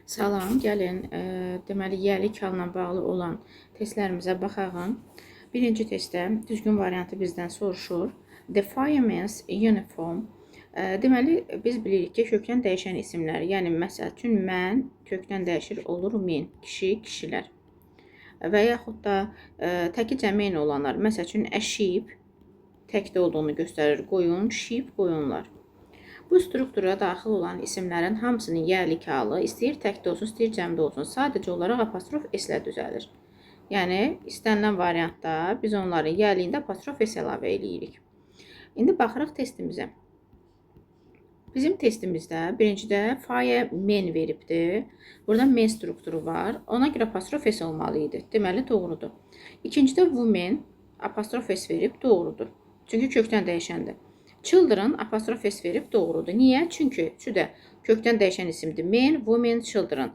Salam, gəlin deməli yerlik halına bağlı olan testlərimizə baxaq. Birinci testdə düzgün variantı bizdən soruşur. The fireman's uniform. Deməli biz bilirik ki, kökdən dəyişən isimlər, yəni məsəl üçün mən kökdən dəyişir olur men, kişi, kişilər. Və yaxud da təki cəmi ilə olanlar, məsəl üçün a sheep təkdə olduğunu göstərir, qoyun, sheep, qoyunlar. Bu struktura daxil olan isimlərin hamısının yerlik halı istəyir təkdə olsun, istəyir cəmdə olsun. Sadəcə olaraq apostrof s ilə düzəlir. Yəni, istənilən variantda biz onların yerliyində apostrof s əlavə edirik. İndi baxırıq testimizə. Bizim testimizdə birincidə fireman veribdir. Burada men strukturu var. Ona görə apostrof s olmalı idi. Deməli, doğrudur. İkincidə woman apostrof s verib, doğrudur. Çünki kökdən dəyişəndir. Children apostrof s verib doğrudur. Niyə? Çünki kökdən dəyişən isimdir. Men, women, children.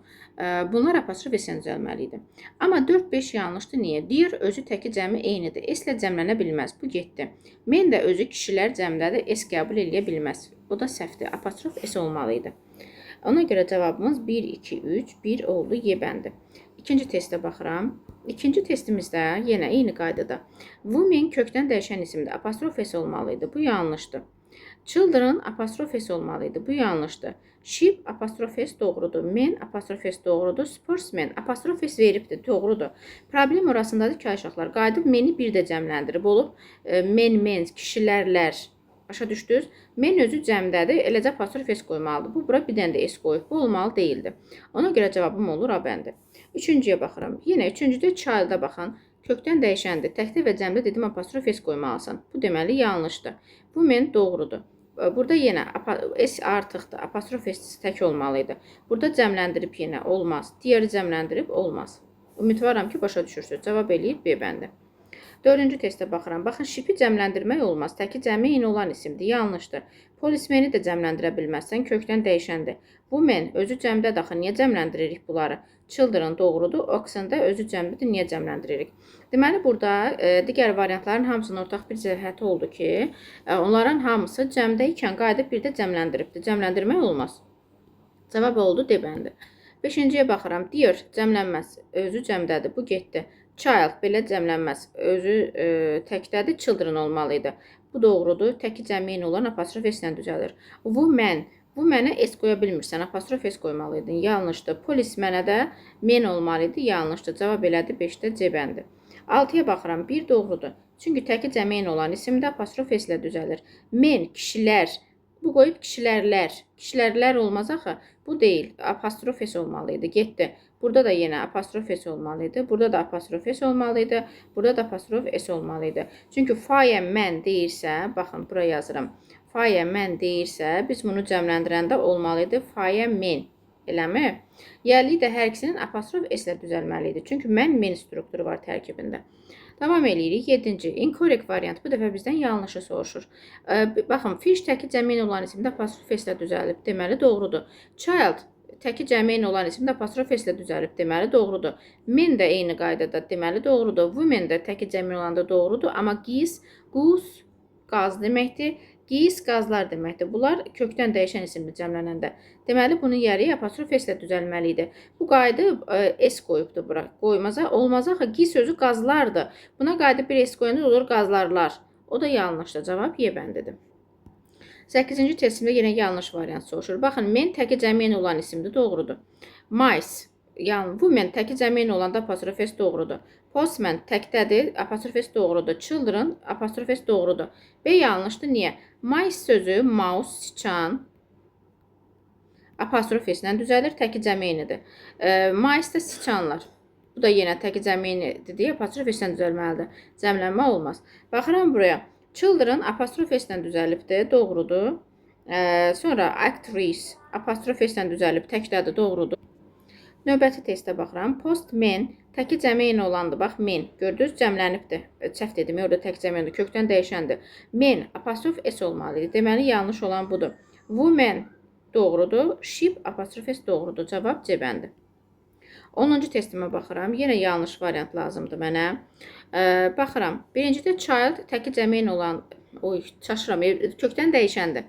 Bunlar apostrof s-lə düzəlməli idi. Amma 4-5 yanlışdır. Niyə? Deyir, özü təki cəmi eynidir. S-lə cəmlənə bilməz. Bu getdi. Men də özü kişilər cəmdədir. S qəbul eləyə bilməz. O da səhvdir. Apostrof s olmalı idi. Ona görə cavabımız 1, 2, 3, 1 oldu. Y bəndi. İkinci testə baxıram. İkinci testimizdə yenə eyni qaydada. Women kökdən dəyişən isimdir. Apostrof s olmalı idi. Bu yanlışdır. Children apostrof s olmalı idi. Bu yanlışdır. Sheep apostrof s doğrudur. Men apostrof s doğrudur. Sportsman apostrof s veribdir. Doğrudur. Problem orasındadır ki, uşaqlar qayıdıb meni bir də cəmləndirib olub. Men, mens, kişilərlər. Başa düşdünüz? Men özü cəmdədir. Eləcə apostrof s qoymalıdır. Bu, bura bir dənə də s qoyub. Bu olmalı deyildi. Ona görə cavabım olur A bəndi. Üçüncüyə baxıram. Yenə üçüncüdə child'a baxın. Kökdən dəyişəndir. Təkdə və cəmdə dedim apostrof s qoymalısan. Bu deməli yanlışdır. Bu men doğrudur. Burada yenə s artıqdır. Apostrof s tək olmalı idi. Burada cəmləndirib yenə olmaz. Digəri cəmləndirib olmaz. Ümidvaram ki, başa düşürsünüz. Cavab eləyib B bəndi. Dördüncü testə baxıram. Baxın, ship'i cəmləndirmək olmaz. Təki cəmi eyni olan isimdir. Yanlışdır. Polismeni də cəmləndirə bilməzsən. Kökdən dəyişəndir. Women özü cəmdə daxı. Niyə cəmləndiririk bunları? Children doğrudur. Oxen-də özü cəmlidir. Niyə cəmləndiririk? Deməli, burada digər variantların hamısının ortaq bir cəhəti oldu ki, onların hamısı cəmdə ikən qayıdıb bir də cəmləndiribdir. Cəmləndirmək olmaz. Cavab oldu D bəndi. Beşinciyə baxıram. Dear cəmlənməz. Özü cəmdədir. Bu getdi. Child belə cəmlənməz. Özü təkdədir. Children olmalı idi. Bu doğrudur. Təki cəmi eyni olan apostrof s ilə düzəlir. Woman. Bu mənə s qoya bilmirsən. Apostrof s qoymalı idin. Yanlışdır. Polis mənə də men olmalı idi. Yanlışdır. Cavab elədi 5-də C bəndi. 6-ya baxıram. 1 doğrudur. Çünki təki cəmi eyni olan isimdə apostrof s ilə düzəlir. Men, kişilər. Bu qoyub kişilərlər. Kişilərlər olmaz axı. Bu deyil. Apostrof s olmalı idi. Getdi. Burada da yenə apostrof s olmalı idi. Burada da apostrof s olmalı idi. Burada da apostrof s olmalı idi. Çünki fireman deyirsə, baxın, bura yazıram. Fireman deyirsə, biz bunu cəmləndirəndə olmalı idi. Fireman. Eləmi? Yerli də hər ikisinin apostrof s ilə düzəlməli idi. Çünki men strukturu var tərkibində. Davam eləyirik. 7-ci. Incorrect variant. Bu dəfə bizdən yanlışı soruşur. Baxın, fish təki cəmi ilə olan isimdə apostrof s ilə düzəlib. Deməli, doğrudur. Child təki cəmi ilə olan isimdə apostrof s ilə düzəlib. Deməli, doğrudur. Men də eyni qaydada. Deməli, doğrudur. Women də təki cəmi olanda doğrudur. Amma geese, goose, qaz deməkdir. Geese, qazlar deməkdir. Bunlar kökdən dəyişən isimli cəmlənəndə. Deməli, bunun yeri apostrof s ilə düzəlməli idi. Bu qaydı s qoyubdur bura. Qoymaza, olmaz axı. Geese sözü qazlardır. Buna qaydı bir s qoyanda olur qazlarlar. O da yanlışdır. Cavab Y bəndidir. 8-ci testimdə yenə yanlış variant soruşur. Baxın, men təki cəmi eyni olan isimdir. Doğrudur. Mice, yəni women təki cəmi eyni olanda apostrof s doğrudur. Postman təkdədir, apostrof s doğrudur. Children, apostrof s doğrudur. B yanlışdır. Niyə? Mice sözü, mouse, siçan, apostrof s ilə düzəlir, təki cəmi eynidir. Mice də siçanlar. Bu da yenə təki cəmi eynidir deyə apostrof s ilə düzəlməlidir. Cəmlənmə olmaz. Baxıram buraya. Children apostrof s ilə düzəlibdir, doğrudur. Sonra actress apostrof s ilə düzəlib, təkdədir, doğrudur. Növbəti testə baxıram. Postman təki cəmi eyni olandır. Bax, men. Gördünüz, cəmlənibdir. Səhv dedim, orada tək cəmi eynidir. Kökdən dəyişəndir. Men apostrof s olmalı idi. Deməli, yanlış olan budur. Woman doğrudur. Sheep apostrof s doğrudur. Cavab C bəndi. 10-cu testimə baxıram. Yenə yanlış variant lazımdır mənə. Baxıram. Birincidə child təki cəmi eyni olan Oy, çaşıram. Kökdən dəyişəndir.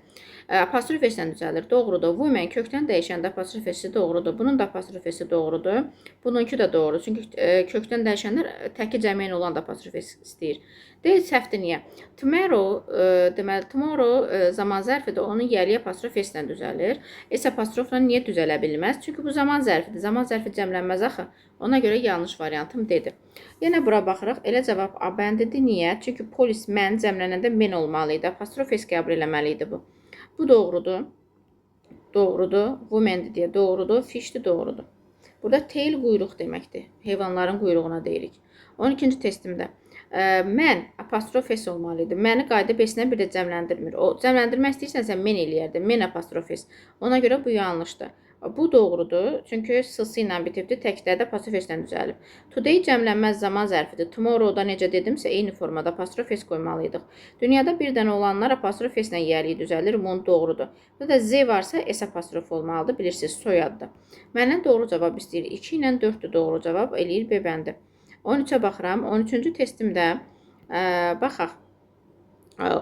Apostrof S-lə düzəlir. Doğrudur. Women kökdən dəyişəndə apostrof S doğrudur. Bunun da apostrof S doğrudur. Bununki də doğrudur. Çünki kökdən dəyişənlər təki cəmi ilə olan da apostrof S istəyir. Deyil, səhvdir niyə? Tomorrow, deməli, tomorrow zaman zərfidir. Onun yəli apostrof S-lə düzəlir. S apostrofla niyə düzələ bilməz? Çünki bu zaman zərfidir. Zaman zərfi cəmlənməz axı. Ona görə yanlış variantım dedi. Yenə bura baxırıq. Elə cavab A bəndidir. Niyə? Çünki polis mən cəmlənəndə men olmalı idi. Apostrof S qəbul eləməli idi bu. Bu doğrudur. Doğrudur. Womendir deyə doğrudur. Fishdir doğrudur. Burada tail quyruq deməkdir. Heyvanların quyruğuna deyirik. 12-ci testimdə mən apostrof S olmalı idi. Məni qayda besinə bir də cəmləndirmir. O cəmləndirmək istəyirsənsə men eləyərdi. Men apostrof S. Ona görə bu yanlışdır. Bu doğrudur. Çünki s ilə bitibdir. Təkdə də apostrof S-lə düzəlib. Today cəmlənməz zaman zərfidir. Tomorrow-da necə dedimsə eyni formada apostrof S qoymalıydıq. Dünyada bir dənə olanlar apostrof S-lə yəli düzəlir. Mon doğrudur. Burada Z varsa S apostrof olmalıdır. Bilirsiniz, soyaddır. Məndən doğru cavab istəyir. 2 ilə 4-dür doğru cavab. Eləyir B bəndi. 13-ə baxıram. 13-cü testimdə baxaq.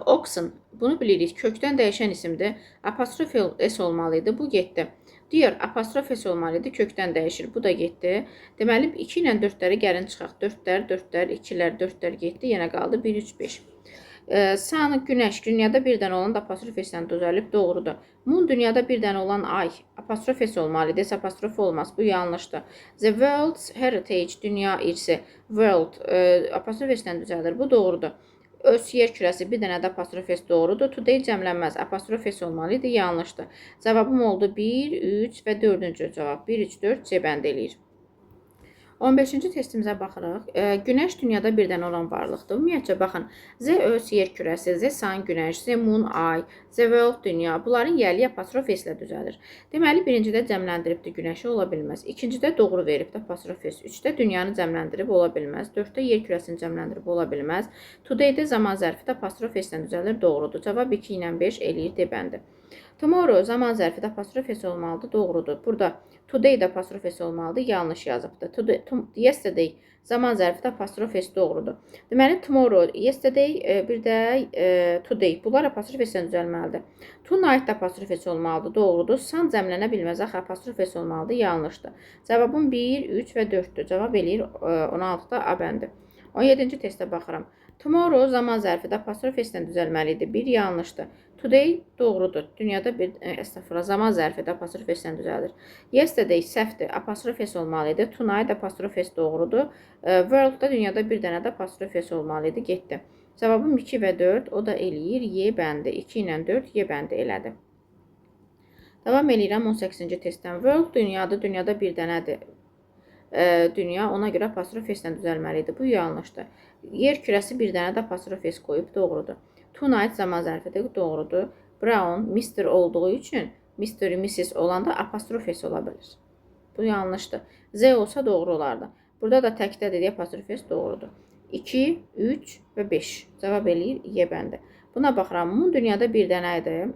Oxen. Bunu bilirik. Kökdən dəyişən isimdir. Apostrof S olmalıydı. Bu getdi. Deyir, apostrof S olmalıydı. Kökdən dəyişir. Bu da getdi. Deməli, 2 ilə 4-ləri gəlin çıxaq. 4-lər, 4-lər, 2-lər, 4-lər getdi. Yenə qaldı 1, 3, 5. Sun, günəş, dünyada bir dənə olan da apostrof S-lə düzəlib. Doğrudur. Moon, dünyada bir dənə olan ay. Apostrof S olmalıdır. S apostrof olmaz. Bu yanlışdır. The World's Heritage, dünya irsi. World, apostrof S-lə düzəlir. Bu doğrudur. Öz yer kürəsi bir dənə də apostrof S doğrudur. Today cəmlənməz. Apostrof S olmalıydı. Yanlışdır. Cavabım oldu 1, 3 və 4-cü cavab. 1, 3, 4 C bənd eləyir. 15-ci testimizə baxırıq. Günəş dünyada bir dənə olan varlıqdır. Ümumiyyətcə, baxın. Z öz yer kürəsi, Z sun günəş, Z moon ay, Z world dünya. Bunların yəli apostrof S ilə düzəlir. Deməli, birincidə cəmləndiribdir günəşi ola bilməz. İkincidə doğru veribdir apostrof S. 3-də dünyanı cəmləndirib ola bilməz. 4-də yer kürəsini cəmləndirib ola bilməz. Today'də zaman zərfidə apostrof S ilə düzəlir. Doğrudur. Cavab 2 ilə 5 eləyir D bəndi. Tomorrow zaman zərfidə apostrof S olmalıdır. Doğrudur. Burada today də apostrof S olmalıdır. Yanlış yazıbdır. Yesterday zaman zərfidə apostrof S doğrudur. Deməli, tomorrow, yesterday, bir də today. Bunlar apostrof S-lə düzəlməlidir. Tonight da apostrof S olmalıdır. Doğrudur. Sun cəmlənə bilməz. Axı apostrof S olmalıdır. Yanlışdır. Cavabım 1, 3 və 4-dür. Cavab eləyir 16-da A bəndi. 17-ci testə baxıram. Tomorrow zaman zərfidə apostrof S-lə düzəlməlidir. 1 yanlışdır. Today doğrudur. Dünyada bir zaman zərfidə apostrof S-lə düzəlir. Yesterday səhvdir. Apostrof S olmalıydı. Tonight apostrof S doğrudur. Worldda dünyada bir dənə də apostrof S olmalıydı. Getdi. Cavabım 2 və 4. O da eləyir Y bəndi. 2 ilə 4 Y bəndi elədi. Davam eləyirəm 18-ci testdən. World dünyadır. Dünyada bir dənədir. Dünya, ona görə apostrof S-lə düzəlməlidir. Bu yanlışdır. Yer kürəsi bir dənə də apostrof S qoyub doğrudur. Tonight zaman zərfidir. Doğrudur. Brown, Mr. olduğu üçün Mr. Mrs. olanda apostrof S ola bilir. Bu yanlışdır. Z olsa doğru olardı. Burada da təkdə deyə apostrof S doğrudur. 2, 3 və 5. Cavab eləyir Y bəndi. Buna baxıram. Moon dünyada bir dənədir.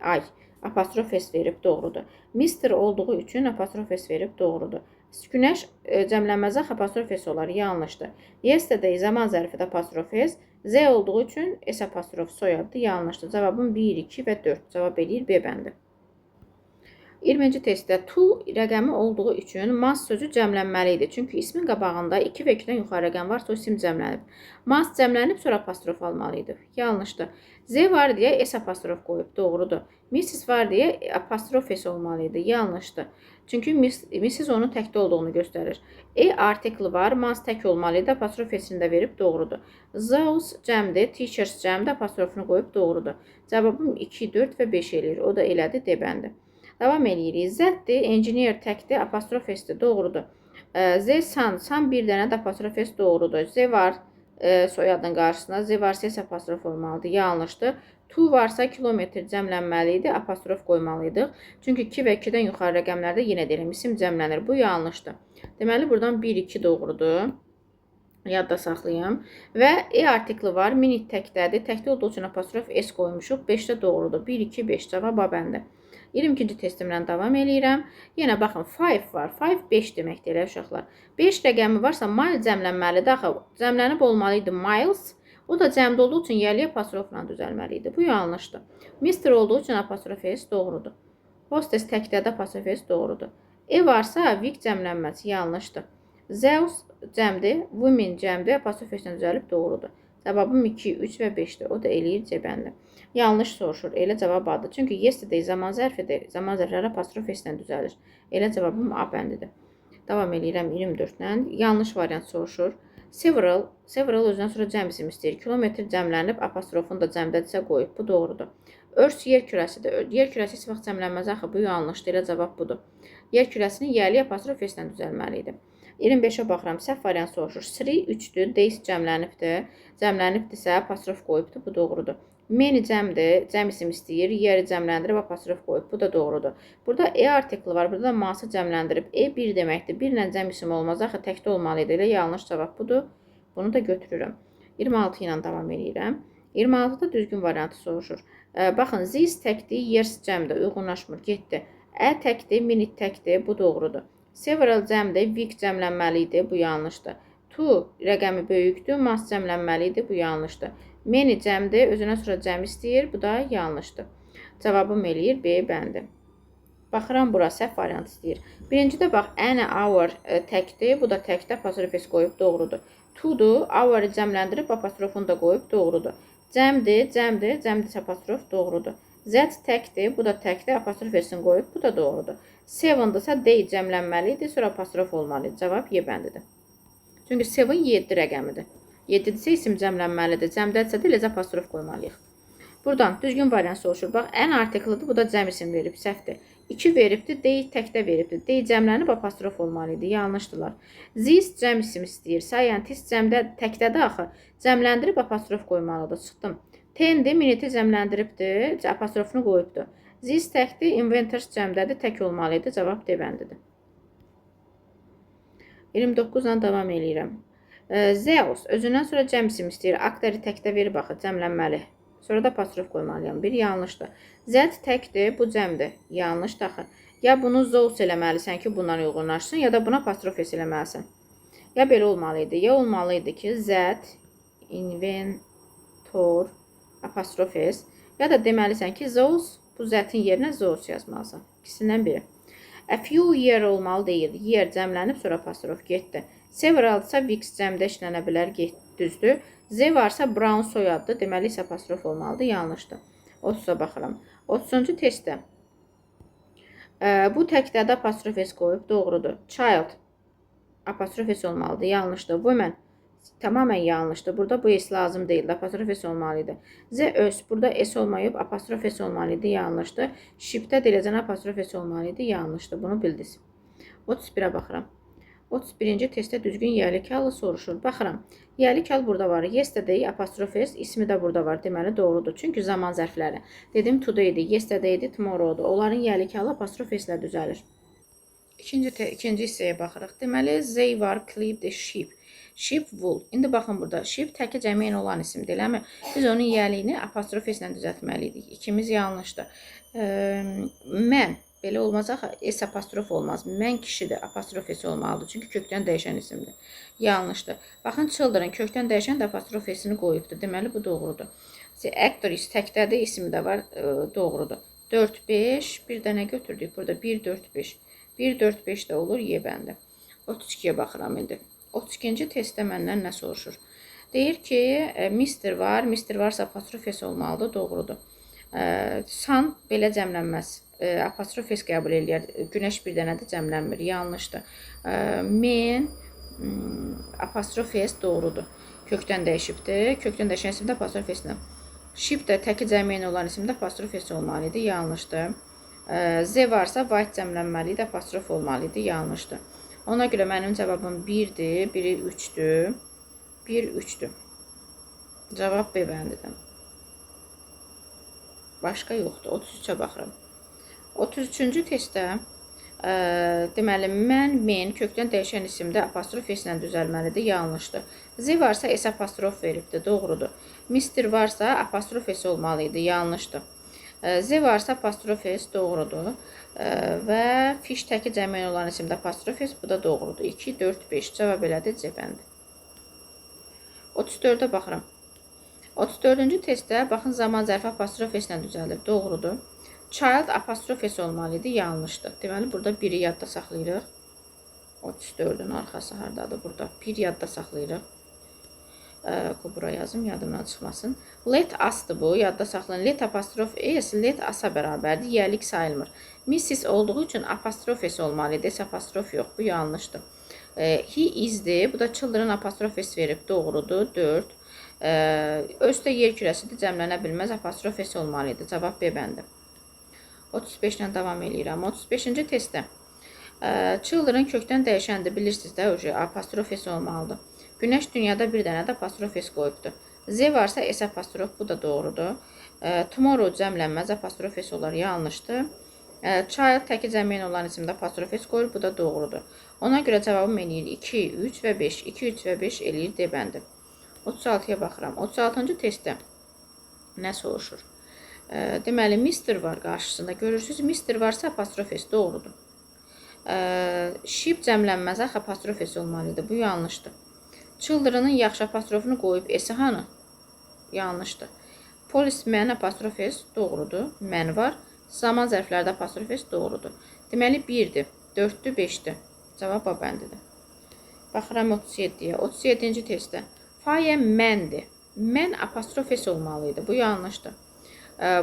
Ay. Apostrof S verib doğrudur. Mr. olduğu üçün apostrof S verib doğrudur. Günəş cəmlənməzə apostrof S olar. Yanlışdır. Yesterday zaman zərfidə apostrof S. Z olduğu üçün S apostrof soyaddır. Yanlışdır. Cavabım 1, 2 və 4. Cavab eləyir B bəndi. 20-ci testdə to rəqəmi olduğu üçün must sözü cəmlənməli idi. Çünki ismin qabağında 2 və 2-dən yuxarı rəqəm varsa o isim cəmlənib. Must cəmlənib sonra apostrof almalı idi. Yanlışdır. Z var deyə S apostrof qoyub. Doğrudur. Mrs var deyə apostrof S olmalı idi. Yanlışdır. Çünki Mrs onun təkdə olduğunu göstərir. Article var. Must tək olmalı idi. Apostrof S-ini də verib doğrudur. Those cəmdir. Teachers cəmdir. Apostrofunu qoyub doğrudur. Cavabım 2, 4 və 5 eləyir. O da elədi D bəndi. Davam eləyirik. Z-dir, engineer təkdir, apostrof S-dir, doğrudur. Z, san bir dənə də apostrof S doğrudur. Z var soyadın qarşısına, Z varsa S apostrof olmalıdır, yanlışdır. To varsa kilometr cəmlənməli idi, apostrof qoymalıydıq. Çünki 2 və 2-dən yuxarı rəqəmlərdə yenə deyirəm, isim cəmlənir. Bu yanlışdır. Deməli, buradan 1, 2 doğrudur. Yadda saxlayım. Və artikli var, minute təkdədir. Təkdə olduğu üçün apostrof S qoymuşuq. 5-də doğrudur. 1, 2, 5 cavab A bəndi. 22-ci testimlə davam eləyirəm. Yenə baxın, 5 var. 5, 5 deməkdir elə uşaqlar. 5 rəqəmi varsa, mile cəmlənməlidir. Axı, cəmlənib olmalıydı miles. O da cəmdə olduğu üçün yəli apostrofla düzəlməli idi. Bu yanlışdır. Mister olduğu üçün apostrof S doğrudur. Hostess təkdədə apostrof S doğrudur. E varsa Vic cəmlənməsi yanlışdır. Zeus cəmdir, women cəmdir, apostrof S-lə düzəlib doğrudur. Cavabım 2, 3 və 5-dir. O da eləyir cəbəndi. Yanlış soruşur. Elə cavab adı. Çünki yesterday zaman zərfidir. Zaman zərfləri apostrof S-lə düzəlir. Elə cavabım A bəndidir. Davam edirəm 24-lə. Yanlış variant soruşur. Several özündən sonra cəm isim istəyir. Kilometr cəmlənib, apostrofunu da cəmdədirsə qoyub. Bu doğrudur. Örs yer kürəsidir. Yer kürəsi heç vaxt cəmlənməz axı. Bu yanlışdır. Elə cavab budur. Yer kürəsinin yəli apostrof S-lə düzəlməli idi. 25-ə baxıram. Səhv variant soruşur. Sri 3-dür. Days cəmlənibdir. Cəmlənibdirsə apostrof qoyubdur. Bu doğrudur. Many cəmdir. Cəm isim istəyir. Yeri cəmləndirib apostrof qoyub. Bu da doğrudur. Burada E artikli var. Burada da ması cəmləndirib. E 1 deməkdir. 1 ilə cəm isim olmaz. Axı təkdə olmalı idi. Elə yanlış cavab budur. Bunu da götürürəm. 26 ilə davam edirəm. 26-da düzgün variantı soruşur. Baxın, this təkdir, years cəmdir, uyğunlaşmır, getdi. Ə təkdir, minute təkdir, bu doğrudur. Several cəmdir, week cəmlənməli idi, bu yanlışdır. To rəqəmi böyükdür, mass cəmlənməli idi, bu yanlışdır. Many cəmdir, özünə sonra cəm istəyir, bu da yanlışdır. Cavabım eləyir B bəndi. Baxıram bura, səhv variant istəyir. Birincidə bax, an hour təkdir, bu da təkdir, apostrof S qoyub doğrudur. To-dur, hour-ı cəmləndirib apostrofunu da qoyub doğrudur. Cəmdir, cəmdirsə apostrof doğrudur. Z təkdir, bu da təkdir, apostrof S-ini qoyub, bu da doğrudur. Seven-dırsa day cəmlənməli idi, sonra apostrof olmalı idi. Cavab Y bəndidir. Çünki 7 7 rəqəmidir. 7-dirsə isim cəmlənməlidir, cəmdədirsə də eləcə apostrof qoymalıyıq. Buradan düzgün variant soruşur. Bax, ən artiklidir, bu da cəm isim verib, səhvdir. 2 veribdir, dey təkdə veribdir. Dey cəmlənib apostrof olmalı idi, yanlışdılar. This cəm isim istəyir. Scientist cəmdə təkdədir axı. Cəmləndirib apostrof qoymalıdır. Çıxdım. Tendir, minute cəmləndiribdir, apostrofunu qoyubdur. This təkdir, inventors cəmdədir, tək olmalı idi. Cavab D bəndidir. 29-la davam edirəm. Zeus özündən sonra cəm isim istəyir. Akteri təkdə verib axı, cəmlənməli. Sonra da apostrof qoymalıyam. Bir yanlışdır. Z təkdir, bu cəmdir. Yanlışdır axı. Ya bunu Zeus eləməlisən ki, bundan uyğunlaşsın, ya da buna apostrof S eləməlisən. Ya belə olmalı idi. Ya olmalı idi ki, Z, inventor, apostrof S. Ya da deməlisən ki, Zeus, bu Z-in yerinə Zeus yazmalısan. İkisindən biri. A few year olmalı deyil. Year cəmlənib, sonra apostrof getdi. Severalsa Vix cəmdə işlənə bilər, düzdür. Z varsa Brown soyaddır, deməli isə apostrof olmalıdır, yanlışdır. 30-a baxıram. 30-cu testdə bu təkdədə apostrof S qoyub, doğrudur. Child apostrof S olmalıdır, yanlışdır. Women tamamən yanlışdır. Burada bu S lazım deyildi, apostrof S olmalıydı. Z öz, burada S olmayıb, apostrof S olmalıydı, yanlışdır. Shipdə deyiləcən apostrof S olmalıydı, yanlışdır. Bunu bildiniz. 31-ə baxıram. 31-ci testdə düzgün yəli kalı soruşur. Baxıram, yəli kal burada var. Yesterday, apostrof S, ismi də burada var. Deməli, doğrudur. Çünki zaman zərfləri. Dedim, today-dir, yesterday-dir, tomorrow-dur. Onların yəli kalı apostrof S ilə düzəlir. İkinci hissəyə baxırıq. Deməli, they var, clip the sheep. Sheep, wool. İndi baxın burada. Sheep təki cəmiyyən olan isimdir, eləmi? Biz onun yəliyini apostrof S ilə düzəltməliydik. İkimiz yanlışdır. Mən. Belə olmaz axı, S apostrof olmaz. Mən kişidir, apostrof S olmalıdır. Çünki kökdən dəyişən isimdir. Yanlışdır. Baxın, children kökdən dəyişən də apostrof S-ini qoyubdur. Deməli, bu doğrudur. Actress təkdədir, ismi də var, doğrudur. 4, 5, bir dənə götürdük burada. 1, 4, 5. 1, 4, 5 də olur, Y bəndi. 32-yə baxıram indi. 32-ci testdə məndən nə soruşur? Deyir ki, Mister var. Mister varsa apostrof S olmalıdır, doğrudur. Sun belə cəmlənməz. Apostrof S qəbul edir. Günəş bir dənə də cəmlənmir. Yanlışdır. Men apostrof S doğrudur. Kökdən dəyişibdir. Kökdən dəyişən isimdə apostrof S-lə. Ship də təki cəmiyyən olan isimdə apostrof S olmalı idi. Yanlışdır. Z varsa white cəmlənməli idi. Apostrof olmalı idi. Yanlışdır. Ona görə mənim cavabım 1-dir. Biri 3-dür. 1, 3-dür. Cavab B bəndidir. Başqa yoxdur. 33-ə baxıram. 33-cü testdə deməli, men kökdən dəyişən isimdə apostrof S ilə düzəlməlidir, yanlışdır. Z varsa S apostrof veribdir, doğrudur. Mister varsa apostrof S olmalı idi, yanlışdır. Z varsa apostrof S doğrudur. Və fiş təki cəmiyyən olan isimdə apostrof S, bu da doğrudur. 2, 4, 5 cavab elədir, C bəndi. 34-ə baxıram. 34-cü testdə baxın zaman zərfi apostrof s ilə düzəlir. Doğrudur. Child apostrof s olmalı idi. Yanlışdır. Deməli burada 1-i yadda saxlayırıq. 34-ün arxası hardadır? Burada. 1 yadda saxlayırıq. Bura yazım, yadımdan çıxmasın. Let asdır bu, yadda saxlayın. Let apostrof s, let asa bərabərdir. Yiyəlik sayılmır. Mrs olduğu üçün apostrof s olmalı idi. S apostrof yox, bu yanlışdır. He isdir. Bu da children apostrof s verib. Doğrudur. 4. Özdə yer kürəsidir. Cəmlənə bilməz. Apostrof s olmalı idi. Cavab B bəndi. 35 ilə davam edirəm. 35-ci testdə. Children kökdən dəyişəndir. Bilirsiniz də, apostrof s olmalıdır. Günəş dünyada bir dənə də apostrof s qoyubdur. Z varsa s apostrof, bu da doğrudur. Tomorrow cəmlənməz, apostrof s olar, yanlışdır. Child təki cəmiyyən olan isimdə apostrof s qoyur, bu da doğrudur. Ona görə cavabım eləyir 2, 3 və 5. 2, 3 və 5 eləyir D bəndi. 36-ya baxıram. 36-cı testdə nə soruşur? Deməli, Mr var qarşısında. Görürsünüz, Mr varsa apostrof s doğrudur. Sheep cəmlənməz, apostrof s olmalı idi. Bu yanlışdır. Children'ın yaxşı apostrofunu qoyub s-i hanı? Yanlışdır. Policeman apostrof s doğrudur. Mən var. Zaman zərflərdə apostrof s doğrudur. Deməli 1-dir, 4-dür, 5-dir. Cavab A bəndidir. Baxıram 37-yə. 37-ci testdə. Fireman'dir. Mən apostrof s olmalı idi. Bu yanlışdır.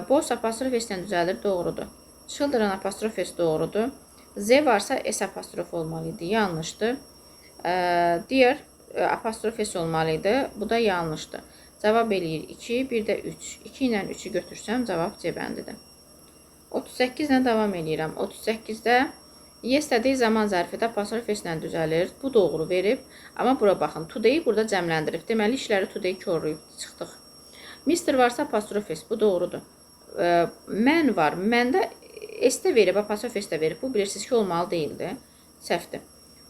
Boss apostrof s ilə düzəlir, doğrudur. Children apostrof s doğrudur. Z varsa s apostrof olmalı idi. Yanlışdır. Dear apostrof s olmalı idi. Bu da yanlışdır. Cavab eləyir 2, bir də 3. 2 ilə 3-ü götürsəm, cavab C bəndidir. 38 ilə davam edirəm. 38-də yesterday zaman zərfidə apostrof s ilə düzəlir. Bu doğru verib. Amma bura baxın. Today burada cəmləndirib. Deməli, işləri today korlayıb çıxdıq. Mr varsa apostrof s. Bu doğrudur. Mən var. Məndə s də verib, apostrof s də verib. Bu bilirsiniz ki, olmalı deyildi. Səhvdir.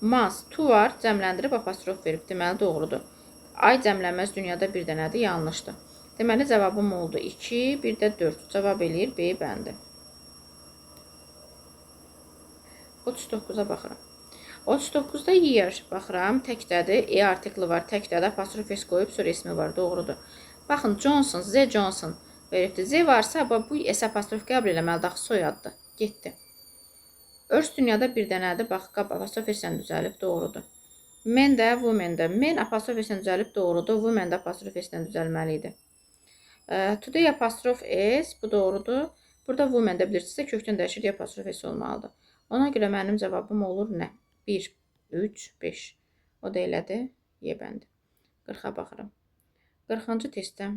Must, to var, cəmləndirib apostrof verib. Deməli, doğrudur. Ay cəmlənməz dünyada bir dənədir, yanlışdır. Deməli, cavabım oldu 2, bir də 4. Cavab eləyir B bəndi. 39-a baxıram. 39-da year baxıram, təkdədir. E artikli var, təkdədir. Apostrof s qoyub, sonra ismi var, doğrudur. Baxın, Johnson, Z Johnson veribdir. Z varsa, bu S apostrof qəbul eləməli, daxı soyaddır. Getdi. Örs dünyada bir dənədir. Bax, apostrof s ilə düzəlib, doğrudur. Men də, women də. Men apostrof s ilə düzəlib, doğrudur. Women də apostrof s ilə düzəlməli idi. Today apostrof s, bu doğrudur. Burada women də bilirsinizsə, kökdən dəyişir, apostrof s olmalıdır. Ona görə mənim cavabım olur nə? 1, 3, 5. O da elədi, Y bəndi. 40-a baxıram. 40-cı testdə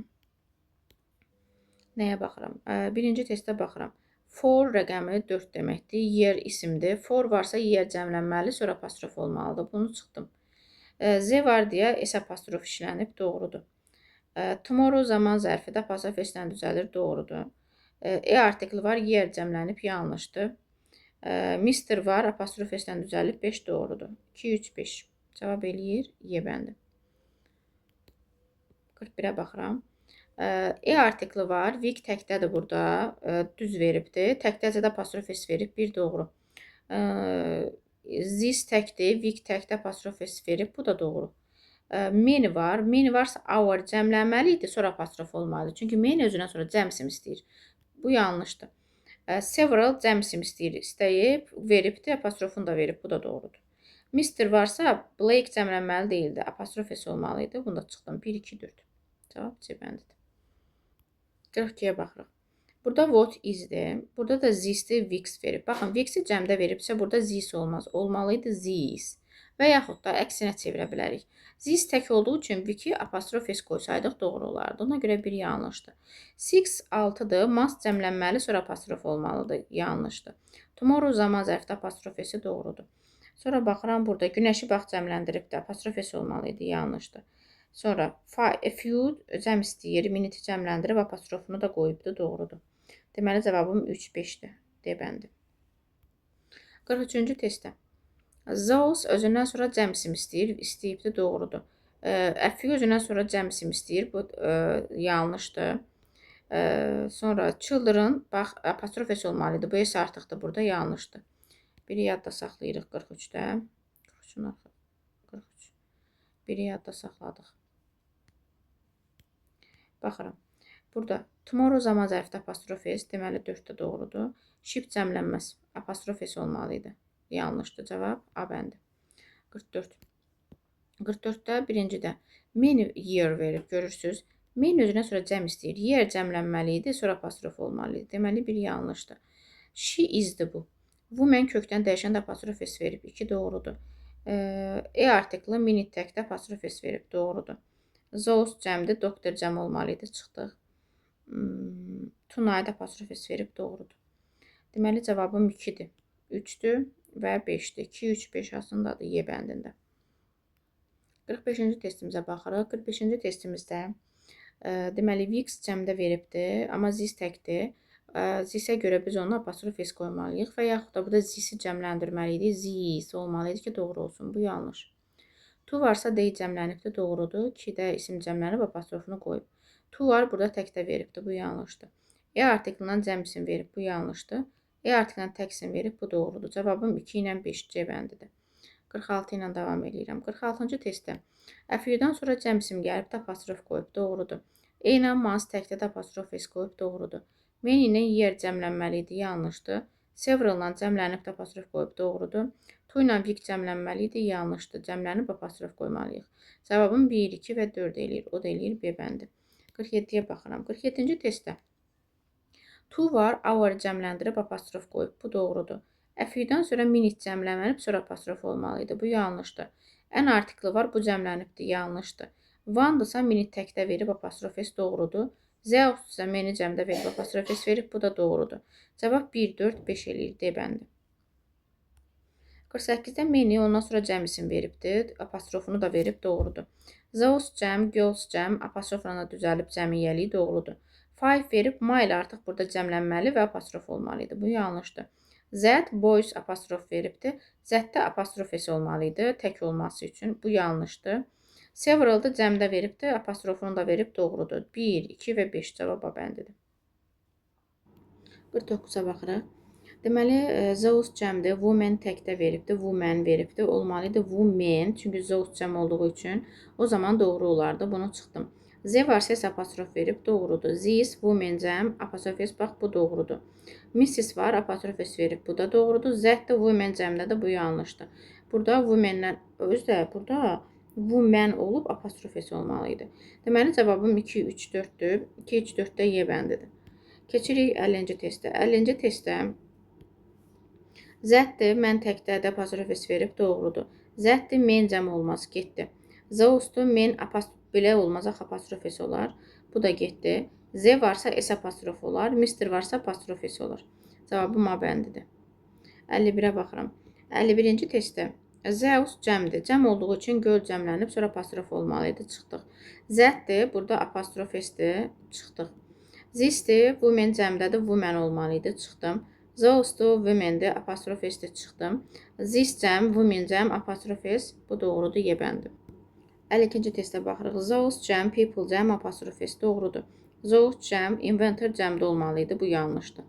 nəyə baxıram? Birinci testdə baxıram. For rəqəmi 4 deməkdir. Year isimdir. For varsa year cəmlənməli, sonra apostrof olmalıdır. Bunu çıxdım. Z var deyə S apostrof işlənib, doğrudur. Tomorrow zaman zərfidə apostrof S ilə düzəlir, doğrudur. E artikli var, year cəmlənib, yanlışdır. Mr var, apostrof S ilə düzəlib, 5 doğrudur. 2, 3, 5. Cavab eləyir, Y bəndi. 41-ə baxıram. E artikli var, Vic təkdədir burada, düz veribdir. Təkdəcə də apostrof S verib, 1 doğru. This təkdir, Vic təkdə apostrof S verib, bu da doğru. Many var, many varsa our cəmlənməli idi, sonra apostrof olmalıdır. Çünki many özündən sonra cəmsim istəyir. Bu yanlışdır. Several cəmsim istəyib, veribdir, apostrofunu da verib, bu da doğrudur. Mr varsa Blake cəmlənməli deyildi, apostrof S olmalıydı. Bunu da çıxdım, 1, 2, 4. Cavab C bəndidir. 42-yə baxırıq. Burada what is-dir. Burada da this-dir, Vix verib. Baxın, Vix-i cəmdə veribsə, burada this olmaz. Olmalıydı this. Və yaxud da əksinə çevirə bilərik. This tək olduğu üçün Vix-i apostrof S qoysaydıq doğru olardı. Ona görə bir yanlışdır. 6-dır. Must cəmlənməli, sonra apostrof olmalıdır. Yanlışdır. Tomorrow zaman zərfdə apostrof S doğrudur. Sonra baxıram burada. Günəşi bax cəmləndirib də apostrof S olmalıydı. Yanlışdır. Sonra a few cəm istəyir, minute cəmləndirib apostrofunu da qoyubdur, doğrudur. Deməli, cavabım 3, 5-dir. D bəndi. 43-cü testdə. Those özündən sonra cəmsim istəyir, istəyibdir, doğrudur. A few özündən sonra cəmsim istəyir, bu yanlışdır. Sonra children, bax, apostrof S olmalıdır, bu S artıqdır, burada yanlışdır. Biri yadda saxlayırıq 43-də. 43. Biri yadda saxladıq. Baxıram. Burada tomorrow zaman zərfdə apostrof s, deməli 4 də doğrudur. Ship cəmlənməz, apostrof s olmalı idi. Yanlışdır cavab A bəndi. 44. 44-də birincidə many year verib, görürsüz. Many özünə sonra cəm istəyir. Year cəmlənməli idi, sonra apostrof olmalı idi. Deməli bir yanlışdır. She is'dir bu. Woman kökdən dəyişən də apostrof s verib. 2 doğrudur. Artiklı mini təkdə apostrof s verib. Doğrudur. Those cəmdir, doktor cəm olmalı idi. Çıxdıq. Tonight apostrof s verib. Doğrudur. Deməli cavabım 2-dir. 3-dür və 5-dir. 2, 3, 5 aslındadır Y bəndində. 45-ci testimizə baxırıq. 45-ci testimizdə deməli Vix cəmdə veribdir, amma Zis təkdir. Zis-ə görə biz ona apostrof s qoymalıyıq və yaxud da burada Zis-i cəmləndirməliydik. Zis olmalı idi ki, doğru olsun. Bu yanlış. Tu varsa D cəmlənibdir, doğrudur. 2-də isim cəmlənib apostrofunu qoyub. Tu var, burada təkdə veribdir, bu yanlışdır. Artiklından cəm isim verib, bu yanlışdır. Artiklından tək isim verib, bu doğrudur. Cavabım 2 ilə 5 C bəndidir. 46 ilə davam edirəm. 46-cı testdə əfiyudan sonra cəm isim gəlib də apostrof qoyub, doğrudur. Eynən mans təkdə də apostrof s qoyub, doğrudur. Many ilə yer cəmlənməli idi, yanlışdır. Several-la cəmlənib də apostrof qoyub, doğrudur. Tu ilə Vic cəmlənməli idi, yanlışdır. Cəmlənib apostrof qoymalıyıq. Cavabım 1, 2 və 4 eləyir. O da eləyir B bəndi. 47-yə baxıram. 47-ci testdə tu var, our cəmləndirib apostrof qoyub. Bu doğrudur. Əfiyudan sonra minit cəmlənib, sonra apostrof olmalı idi. Bu yanlışdır. Ən artiklı var, bu cəmlənibdir. Yanlışdır. Vandırsa minit təkdə verib apostrof s doğrudur. Zeus'sa meni cəmdə verib apostrof s verib. Bu da doğrudur. Cavab 1, 4, 5 eləyir. D bəndi. 48-də meni ondan sonra cəm isim veribdir. Apostrofunu da verib. Doğrudur. Zeus cəm, girls cəm, apostrofla da düzəlib cəmiyyəliyi doğrudur. 5 verib, ma ilə artıq burada cəmlənməli və apostrof olmalı idi. Bu yanlışdır. Z, boys apostrof veribdir. Z-də apostrof s olmalı idi, tək olması üçün. Bu yanlışdır. Several-da cəmdə veribdir, apostrofunu da verib, doğrudur. 1, 2 və 5 cavab bəndidir. 49-a baxırıq. Deməli, Zeus cəmdir, woman təkdə veribdir, woman veribdir, olmalı idi woman, çünki Zeus cəm olduğu üçün o zaman doğru olardı, bunu çıxdım. Z varsa s apostrof verib, doğrudur. Zis, woman cəm, apostrof s, bax, bu doğrudur. Mrs var, apostrof s verib, bu da doğrudur. Z də woman cəmdə də bu yanlışdır. Burada woman-lə, özdə, burada woman olub, apostrof s olmalı idi. Deməli, cavabım 2, 3, 4-dür. 2, 3, 4-də Y bəndidir. Keçirik 50-ci testə. 50-ci testdə Z-dir, mən təkdə də apostrof s verib, doğrudur. Z-dir, men cəm olmaz, getdi. Zeus'dur, men belə olmaz, apostrof s olar. Bu da getdi. Z varsa s apostrof olar, Mr varsa apostrof s olar. Cavabım A bəndidir. 51-ə baxıram. 51-ci testdə Zeus cəmdir. Cəm olduğu üçün göl cəmlənib, sonra apostrof olmalı idi, çıxdıq. Z-dir, burada apostrof s-dir, çıxdıq. Zis-dir, woman cəmdədir, woman olmalı idi, çıxdım. Zeus'dur, woman-dir, apostrof s-dir, çıxdım. Zis cəm, woman cəm, apostrof s, bu doğrudur, Y bəndi. 52-ci testə baxırıq. Zeus cəm, people cəm, apostrof s, doğrudur. Zeus cəm, inventor cəmdə olmalı idi, bu yanlışdır.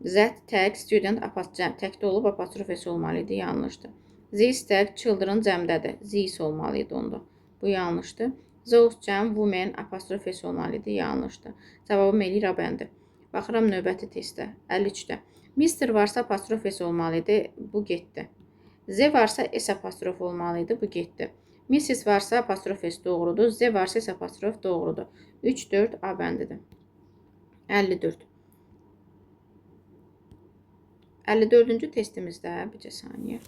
Z tək, student təkdə olub, apostrof s olmalı idi, yanlışdır. Zis tək, children cəmdədir, zis olmalı idi onda. Bu yanlışdır. Zeus cəm, woman, apostrof s olmalı idi, yanlışdır. Cavabım eləyir A bəndi. Baxıram növbəti testdə, 53-də. Mr varsa apostrof s olmalı idi, bu getdi. Z varsa s apostrof olmalı idi, bu getdi. Mrs varsa apostrof s doğrudur, Z varsa s apostrof doğrudur. 3, 4 A bəndidir. 54. 54-cü testimizdə, bircə saniyə.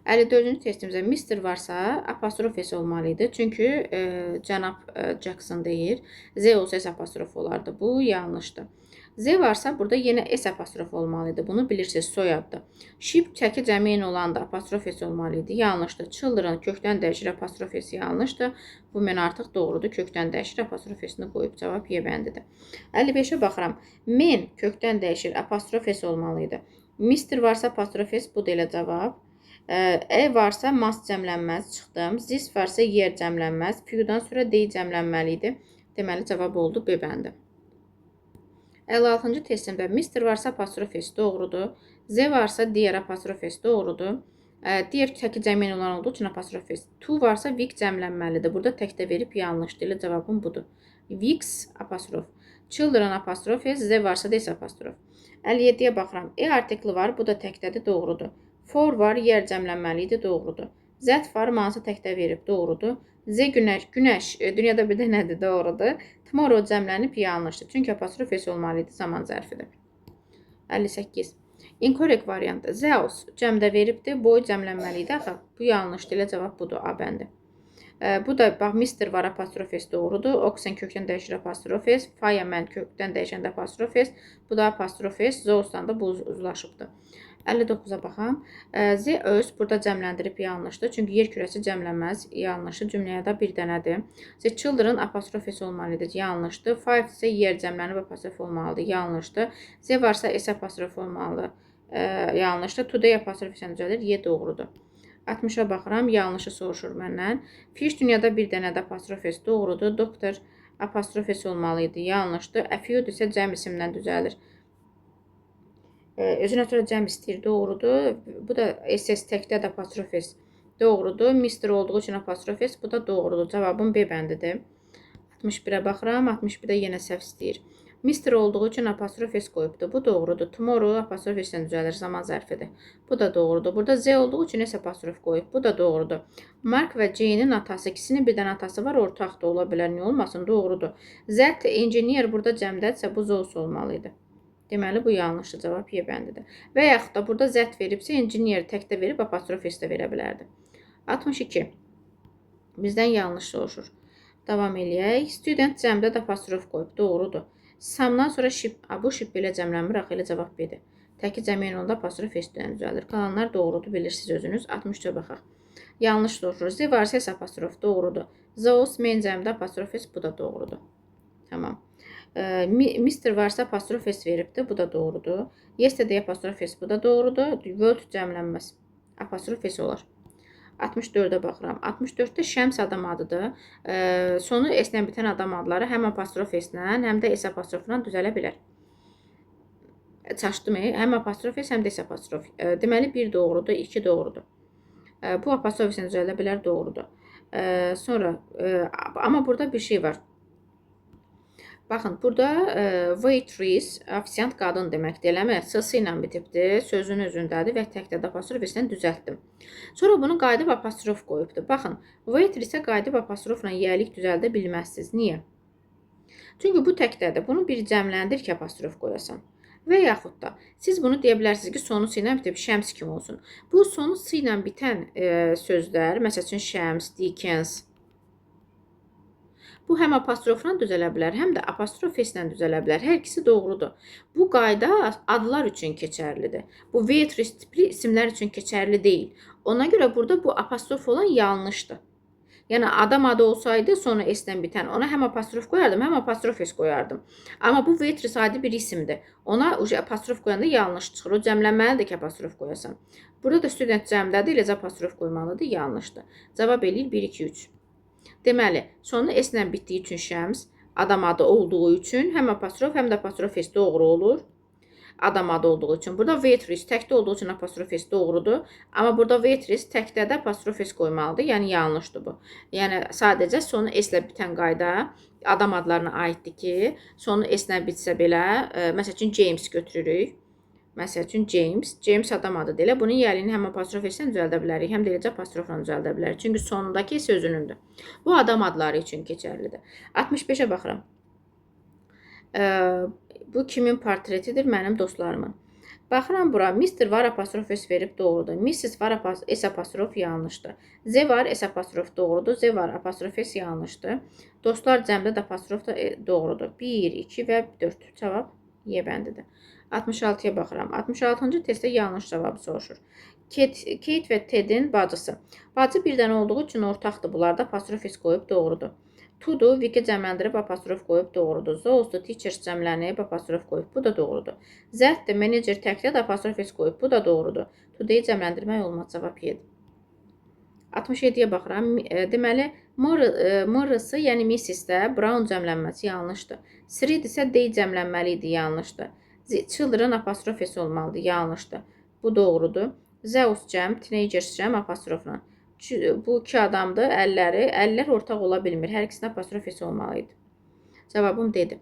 54-cü testimizdə Mr varsa apostrof s olmalı idi. Çünki cənab Jackson deyir. Z olsa s apostrof olardı. Bu yanlışdır. Z varsa burada yenə s apostrof olmalı idi. Bunu bilirsiniz, soyaddır. Ship çəki cəmi olan da apostrof s olmalı idi. Yanlışdır. Children kökdən dəyişir, apostrof s yanlışdır. Bu mən artıq doğrudur. Kökdən dəyişir, apostrof s-ni qoyub cavab Y bəndidir. 55-ə baxıram. Men kökdən dəyişir, apostrof s olmalı idi. Mr varsa apostrof s, bu da elə cavab. Varsa must cəmlənməz, çıxdım. Zis varsa yer cəmlənməz. Few'dan sonra D cəmlənməli idi. Deməli, cavab oldu B bəndi. 56-cı testimdə Mr varsa apostrof s doğrudur. Z varsa digər apostrof s doğrudur. Digər təki cəmin olan olduğu üçün apostrof s. Tu varsa Vic cəmlənməlidir. Burada təkdə verib yanlışdır. Elə cavabım budur. Weeks apostrof. Children apostrof S, Z varsa da S apostrof. 57-yə baxıram. E artikli var, bu da təkdədir, doğrudur. For var, yer cəmlənməlidir, doğrudur. Z var, mansı təkdə verib, doğrudur. Z günəş, dünyada bir dənədir, doğrudur. Tomorrow cəmlənib, yanlışdır. Çünki apostrof S olmalıydı, zaman zərfidir. 58. Incorrect variant. Zeus cəmdə veribdir, boy cəmlənməlidir. Axı, bu yanlışdır, elə cavab budur, A bəndi. Bu da bax, Mr var, apostrof S doğrudur. Oxen kökdən dəyişir, apostrof S. Fireman kökdən dəyişəndə apostrof S. Bu da apostrof S. Zeus'dan da bu uzlaşıbdır. 59-a baxam. Z öz burada cəmləndirib yanlışdır. Çünki yer kürəsi cəmlənməz, yanlışdır. Cümləyə də bir dənədir. Z children apostrof S olmalıdır, yanlışdır. Five isə yer cəmlənib apostrof olmalıdır, yanlışdır. Z varsa S apostrof olmalıdır, yanlışdır. Today apostrof S düzəlir, Y doğrudur. 60-a baxıram, yanlışı soruşur məndən. Fish dünyada bir dənədə apostrof S doğrudur. Doktor apostrof S olmalıydı, yanlışdır. A few isə cəm isimdən düzəlir. Özünə ötürə cəm istəyir, doğrudur. Bu da SS təkdə də apostrof S doğrudur. Mr olduğu üçün apostrof S, bu da doğrudur. Cavabım B bəndidir. 61-ə baxıram, 61-də yenə səhv istəyir. Mr olduğu üçün apostrof S qoyubdur. Bu doğrudur. Tomorrow apostrof S-lə düzəlir, zaman zərfidir. Bu da doğrudur. Burada Z olduğu üçün S apostrof qoyub. Bu da doğrudur. Mark və Jane-in atası, ikisinin bir dənə atası var, ortaq da ola bilər, nə olmasın, doğrudur. Z engineer burada cəmdədirsə, bu Zeus olmalıydı. Deməli, bu yanlışdır, cavab Y bəndidir. Və yaxud da burada Z veribsə, engineer təkdə verib, apostrof S də verə bilərdi. 62. Bizdən yanlış soruşur. Davam eləyək. Student cəmdə də apostrof qoyub, doğrudur. Samdan sonra ship, bu ship belə cəmlənmir, axı elə cavab B-dir. Təki cəməyin onda apostrof S-dən düzəlir. Qalanlar doğrudur, bilirsiniz özünüz. 63-ə baxaq. Yanlış soruşur. Z varsa S apostrof, doğrudur. Zeus main cəmdə apostrof S, bu da doğrudur. Tamam. Mr varsa apostrof S veribdir, bu da doğrudur. Yesterday apostrof S, bu da doğrudur. World cəmlənməz. Apostrof S olar. 64-ə baxıram. 64-də şəms adam adıdır. Sonu S-lə bitən adam adları həm apostrof S-lə, həm də S apostrofla düzələ bilər. Çaşdım, həm apostrof S, həm də S apostrof. Deməli, 1 doğrudur, 2 doğrudur. Bu apostrof S-lə düzələ bilər, doğrudur. Sonra, amma burada bir şey var. Baxın, burada waitress, ofisiant qadın deməkdir, eləmi? S ilə bitibdir, sözün özündədir və təkdə apostrof S-lə düzəltdim. Sonra bunu qayıdıb apostrof qoyubdur. Baxın, waitress-ə qayıdıb apostrofla yiyəlik düzəldə bilməzsiniz. Niyə? Çünki bu təkdədir. Bunu bir cəmləndir ki, apostrof qoyasan. Və yaxud da siz bunu deyə bilərsiniz ki, sonu S ilə bitib, şəms kimi olsun. Bu sonu S ilə bitən sözlər, məsəl üçün şəms, Dickens, bu həm apostrofla düzələ bilər, həm də apostrof S-lə düzələ bilər. Hər ikisi doğrudur. Bu qayda adlar üçün keçərlidir. Bu waitress tipli isimlər üçün keçərli deyil. Ona görə burada bu apostrof olan yanlışdır. Yəni, adam adı olsaydı, sonra S-lə bitən, ona həm apostrof qoyardım, həm apostrof S qoyardım. Amma bu waitress adi bir isimdir. Ona apostrof qoyanda yanlış çıxır. O cəmlənməlidir ki, apostrof qoyasan. Burada da student cəmdədir, eləcə apostrof qoymalıdır, yanlışdır. Cavab eləyir 1, 2, 3. Deməli, sonu S-lə bitdiyi üçün şəms, adam adı olduğu üçün həm apostrof, həm də apostrof S doğru olur. Adam adı olduğu üçün. Burada waitress təkdə olduğu üçün apostrof S doğrudur. Amma burada waitress təkdə də apostrof S qoymalıdır. Yəni, yanlışdır bu. Yəni, sadəcə sonu S-lə bitən qayda adam adlarına aiddir ki, sonu S-lə bitsə belə, məsəl üçün James götürürük. Məsəl üçün James adam adıdır. Elə bunun yiyəliyini həm apostrof S-lə düzəldə bilərik, həm də eləcə apostrofla düzəldə bilərik. Çünki sonundakı S özünündür. Bu adam adları üçün keçərlidir. 65-ə baxıram. Bu kimin portretidir? Mənim dostlarımın. Baxıram bura. Mr var, apostrof S verib doğrudur. Mrs var, S apostrof yanlışdır. Z var, S apostrof doğrudur. Z var, apostrof S yanlışdır. Dostlar cəmdə də apostrof da doğrudur. 1, 2 və 4. Cavab Y bəndidir. 66-ya baxıram. 66-cı testdə yanlış cavabı soruşur. Kate və Ted'in bacısı. Bacı bir dənə olduğu üçün ortaqdır. Bunlarda apostrof S qoyub doğrudur. To-dur, Vicky cəmləndirib apostrof qoyub doğrudur. Those-dur, teachers cəmlənib apostrof qoyub. Bu da doğrudur. Z-dir, manager təkdə də apostrof S qoyub. Bu da doğrudur. Today cəmləndirmək olmaz. Cavab Y-dir. 67-yə baxıram. Deməli, Morris-ı, yəni Mrs-də Brown cəmlənməsi yanlışdır. Srid isə Day cəmlənməli idi, yanlışdır. Children apostrof S olmalıdır, yanlışdır. Bu doğrudur. Zeus cəm, teenagers cəm apostrofla. Bu iki adamdır, əllər ortaq ola bilmir. Hər ikisində apostrof S olmalıydı. Cavabım D-dir.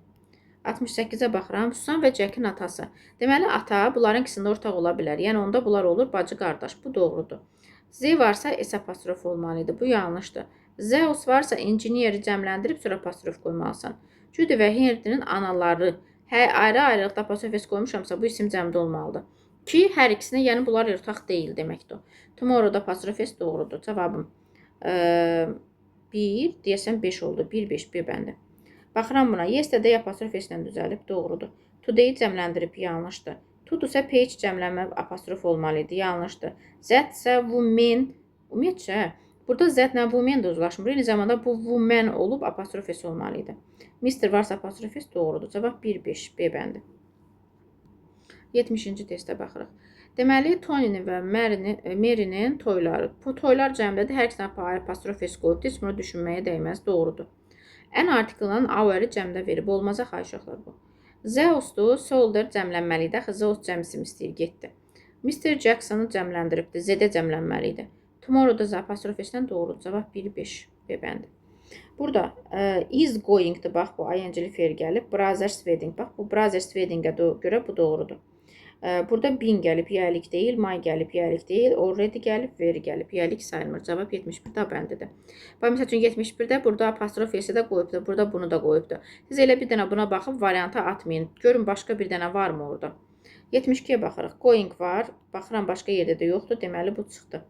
68-ə baxıram. Susan və Jackin atası. Deməli, ata bunların ikisində ortaq ola bilər. Yəni, onda bunlar olur bacı-qardaş. Bu doğrudur. Z varsa S apostrof olmalıdır. Bu yanlışdır. Zeus varsa injiniyeri cəmləndirib sonra apostrof qoymalısan. Judy və Henry'nin anaları. Ayrı-ayrılıqda apostrof S qoymuşamsa bu isim cəmdə olmalıdır. Ki, hər ikisinə, yəni bunlar ortaq deyil deməkdir. Tomorrow-da apostrof S doğrudur. Cavabım 1, deyəsən 5 oldu. 1-5, B bəndi. Baxıram buna. Yesterday apostrof S-lə düzəlib, doğrudur. Today cəmləndirib, yanlışdır. To-dursa page cəmlənmə apostrof olmalıydı, yanlışdır. Z isə women, ümumiyyətcə, burada Z ilə women də uzlaşmır. Eyni zamanda bu woman olub apostrof S olmalıydı. Mr. varsa apostrof S doğrudur. Cavab 1-5, B bəndi. 70-ci testə baxırıq. Deməli, Tony'nin və Mary'nin toyları. Bu toylar cəmlədir. Hər ikisinə apostrof S qoyub, heç buna düşünməyə dəyməz, doğrudur. Ən artiklının hour'ı cəmdə verib, olmaza xahiş yoxlar bu. Zeus'dur, soldier cəmlənməlidir. Axı Zeus cəmsim istəyir, getdi. Mr. Jackson'ı cəmləndiribdir, Z-də cəmlənməlidir. Tomorrow-da apostrof S-lə doğrudur. Cavab 1-5, B bəndi. Burada is going-dır, bax, bu ing-li fe'l gəlib. Brothers wedding, bax, bu brothers wedding-ə görə bu doğrudur. Burada been gəlib, yəlik deyil, my gəlib, yəlik deyil, already gəlib, very gəlib, yəlik sayılmır. Cavab 71-də bəndidir. Bax, məsəl üçün 71-də burada apostrof S-i də qoyubdur, burada bunu da qoyubdur. Siz elə bir dənə buna baxıb varianta atmayın. Görün, başqa bir dənə varmı orada? 72-yə baxırıq. Going var, baxıram, başqa yerdə də yoxdur, deməli bu çıxdı.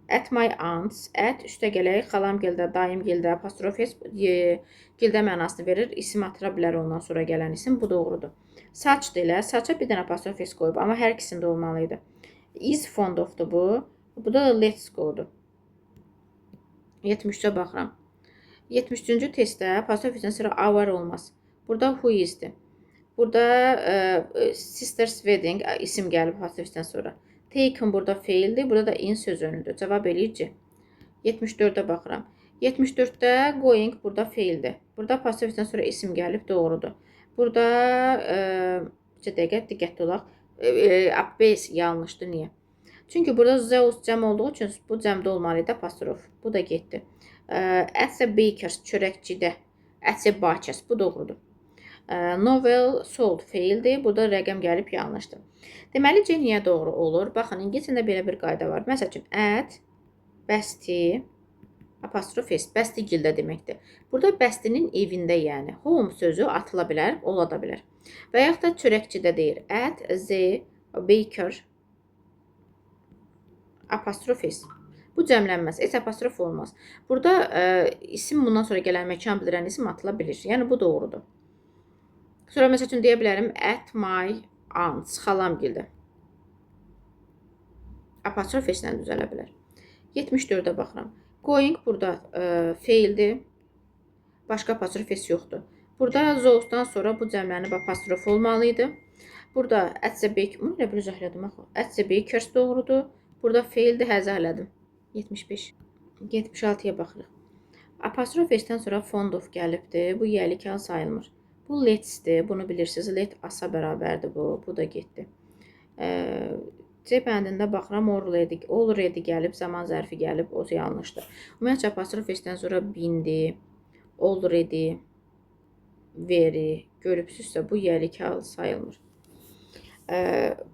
At my aunt's, at üstə gələk, xalam gildə, dayım gildə, apostrof S gildə mənasını verir, isim atıra bilər ondan sonra gələn isim, bu doğrudur. Saç deyilə, saça bir dənə apostrof S qoyub, amma hər ikisində olmalıydı. Is fond of'dur bu. Bu da let's go'dur. 73-ə baxıram. 73-cü testdə apostrof S-dən sonra our olmaz. Burada who is'dir. Burada sister's wedding isim gəlib apostrof S-dən sonra. Taken burada feildir, burada da in söz önüdür. Cavab eləyir C. 74-də baxıram. 74-də going burada feildir. Burada apostrof S-dən sonra isim gəlib, doğrudur. Burada diqqətli olaq. Base yanlışdır, niyə? Çünki burada Zeus cəm olduğu üçün bu cəmdə olmalıydı apostrof. Bu da getdi. At the baker's, çörəkçidə. At the baker's, bu doğrudur. Novel sold feildir. Burada rəqəm gəlib yanlışdır. Deməli, C niyə doğru olur? Baxın, İngiliscədə belə bir qayda var. Məsəl üçün, at, bəsti, apostrof S, bəsti gildə deməkdir. Burada bəstinin evində, yəni, home sözü atıla bilər, ola da bilər. Və yaxud da çörəkçidə deyir. At the baker, apostrof S. Bu cəmlənməz, S apostrof olmaz. Burada isim bundan sonra gələn məkan bildirən isim atıla bilir. Yəni, bu doğrudur. Sonra məsəl üçün deyə bilərəm, at my aunt's, xalam gildə. Apostrof S-lə düzələ bilər. 74-də baxıram. Going burada feildir. Başqa apostrof S yoxdur. Burada Zeus'dan sonra bu cəmlənib apostrof olmalıydı. Burada at the baker, bunu elə bir üzəhlədim. At the baker's doğrudur. Burada feildir, həzərlədim. 75. 76-ya baxırıq. Apostrof S-dən sonra fond of gəlibdir. Bu yəlik hal sayılmır. Bu let'sdir. Bunu bilirsiniz. Let asa bərabərdir bu. Bu da getdi. C bəndində baxıram. Already gəlib. Zaman zərfi gəlib. O yanlışdır. Ümumiyyətcə, apostrof S-dən sonra bindir. Already. Very. Görübsüzsə bu yəlik hal sayılmır.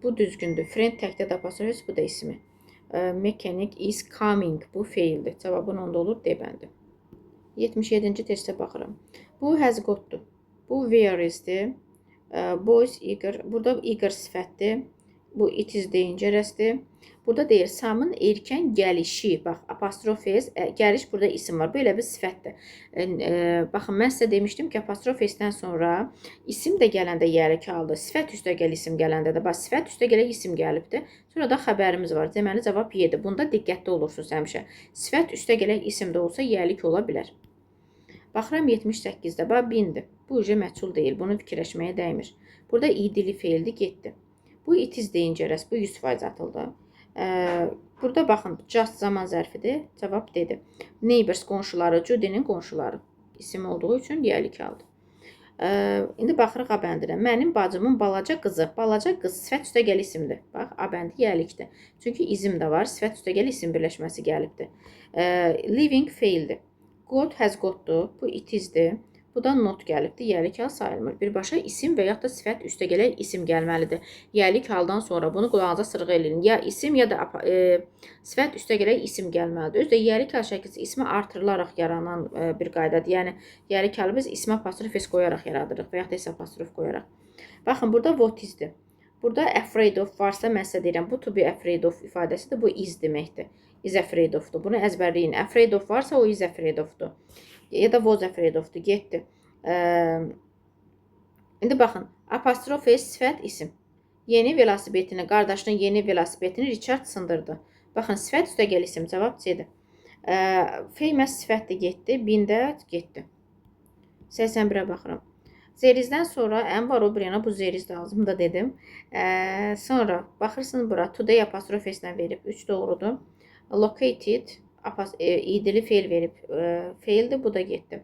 Bu düzgündür. Friend təkdə də apostrof S. Bu da ismi. Mechanic is coming. Bu feildir. Cavabın onda olur. D bəndi. 77-ci testə baxıram. Bu has gotdur. Bu where is'dir. Boys, eager. Burada eager sifətdir. Bu it is dangerous-dir. Burada deyir, Sam'ın erkən gəlişi. Bax, apostrof S, gəliş burada isim var. Böyle bir sifətdir. Baxın, mən sizə demişdim ki, apostrof S-dən sonra isim də gələndə yəlik aldı. Sifət üstə gəl isim gələndə də. Bax, sifət üstə gələ isim gəlibdir. Sonra da xəbərimiz var. Deməli, cavab Y-dir. Bunda diqqətli olursunuz həmişə. Sifət üstə gələ isim də olsa yəlik ola bilər. Baxıram 78-də. Bax, bindir. Bu uca məchul deyil. Bunu fikirləşməyə dəymir. Burada idili feildi, getdi. Bu it is dangerous. Bu 100% atıldı. Burada baxın, just zaman zərfidir. Cavab dedi. Neighbors qonşuları, Judy'nin qonşuları. İsim olduğu üçün yəlik aldı. İndi baxırıq A bəndinə. Mənim bacımın balaca qızı. Balaca qız sifət üstə gəl isimdir. Bax, A bəndi yəlikdir. Çünki izim də var. Sifət üstə gəl isim birləşməsi gəlibdir. Living feildir. Got has gotdur. Bu it is'dir. Bu da not gəlibdir. Yəlik hal sayılmır. Birbaşa isim və ya da sifət üstəgələk isim gəlməlidir. Yəlik haldan sonra bunu qulağınıza sırğa eləyin. Ya isim ya da sifət üstəgələk isim gəlməlidir. Özü də yəlik hal şəkildə ismi artırılaraq yaranan bir qaydadır. Yəni yəlik halı biz ismi apostrof s qoyaraq yaradırıq və ya da s apostrof qoyaraq. Baxın, burada what is-dir. Burada afraid of varsa, mən sizə deyirəm, bu to be afraid of ifadəsidir. Bu is deməkdir. Is afraid of-dur. Bunu əzbərləyin. Afraid of varsa, o is afraid of-dur. Ya da was afraid of-dur. Getdi. İndi baxın. Apostrof s sifət isim. Yeni velosipedini, qardaşının yeni velosipedini Richard sındırdı. Baxın, sifət üstəgəl isim. Cavab C-dir. Famous sifətdir, getdi. Bində getdi. 81-ə baxıram. Zerizdən sonra ən var o bir yana bu zeriz lazım da dedim. Sonra baxırsınız bura today apostrof s-lə verib. 3 doğrudur. Located idili feil verib. Feildir, bu da getdi.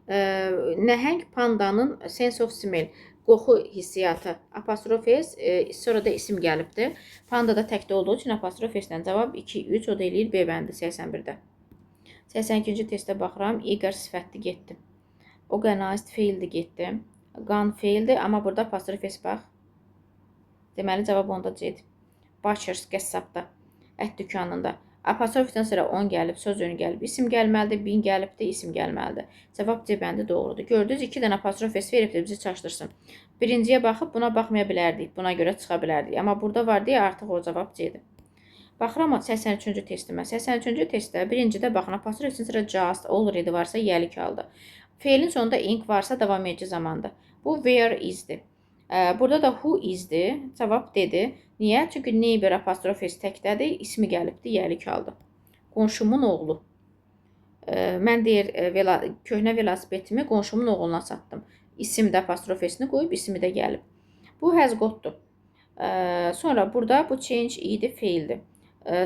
Nəhəng pandanın sense of smell, qoxu hissiyatı apostrof s, sonra da isim gəlibdir. Panda da təkdə olduğu üçün apostrof s-lə cavab 2, 3, o da eləyir B bəndi 81-də. 82-ci testə baxıram. Eager sifətli getdi. Organized feildir, getdi. Gun feildir, amma burada apostrof s bax. Deməli, cavab onda C-dir. Butchers, qəssabda, ət dükanında. Apostrofdan sonra 10 gəlib, söz önü gəlib, isim gəlməlidir, 1000 gəlibdir, isim gəlməlidir. Cavab C bəndi doğrudur. Gördünüz, 2 dənə apostrof s veribdir, bizi çaşdırsın. Birinciyə baxıb buna baxmaya bilərdik, buna görə çıxa bilərdik. Amma burada var deyə artıq o cavab C-dir. Baxıram 83-cü testimə. 83-cü testdə birincidə baxın, apostrof s-dən just, already varsa yəlik haldır. Feilin sonunda ink varsa davam edici zamandır. Bu where is-dir. Burada da who is-dir. Cavab D-dir. Niyə? Çünki neighbor apostrof s təkdədir, ismi gəlibdir, yəlik haldır. Qonşumun oğlu. Mən deyir, köhnə velosipedimi qonşumun oğluna satdım. İsim də apostrof s-ni qoyub, ismi də gəlib. Bu has got-dur. Sonra burada bu change idi, feildir.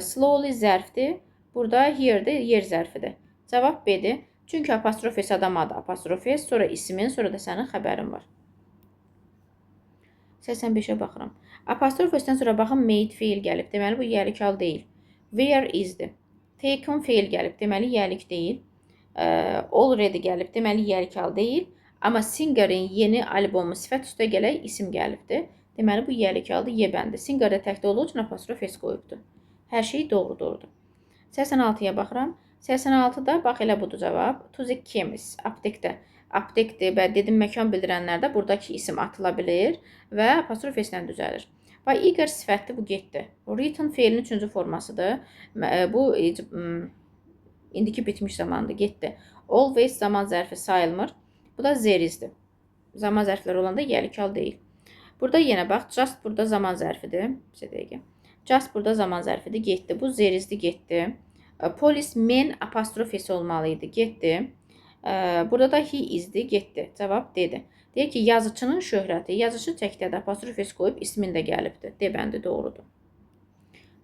Slowly zərfdir. Burada here-dir, yer zərfidir. Cavab B-dir. Çünki apostrof s adam adı, apostrof s, sonra ismin, sonra da sənin xəbərin var. 85-ə baxıram. Apostrof s-dən sonra baxın, made feil gəlib. Deməli, bu yəlik hal deyil. Where is-dir. Taken feil gəlib. Deməli, yəlik deyil. Already gəlib. Deməli, yəlik hal deyil. Amma Singer'in yeni albomu sifət üstə gələk isim gəlibdir. Deməli, bu yəlik haldır, Y bəndi. Singer'də təkdə olduğu üçün apostrof s qoyubdur. Hər şey doğrudur. 86-ya baxıram. 86-da bax elə budur cavab. To the chemist, aptekdə. Aptekdir və dedim məkan bildirənlərdə buradakı isim atıla bilir və apostrof s-lə düzəlir. Və eager sifətdir, bu getdi. Written feilin 3-cü formasıdır. Bu indiki bitmiş zamandır, getdi. Always zaman zərfi sayılmır. Bu da zerizdir. Zaman zərfləri olanda yəlik hal deyil. Burada yenə bax, just burada zaman zərfidir. Just burada zaman zərfidir, getdi. Bu zerizdir, getdi. Policeman apostrof s olmalı idi, getdi. Burada da he is-dir, getdi. Cavab D-dir. Deyək ki, yazıçının şöhrəti, yazıcı təkdədir, apostrof s qoyub ismin də gəlibdir. D bəndi doğrudur.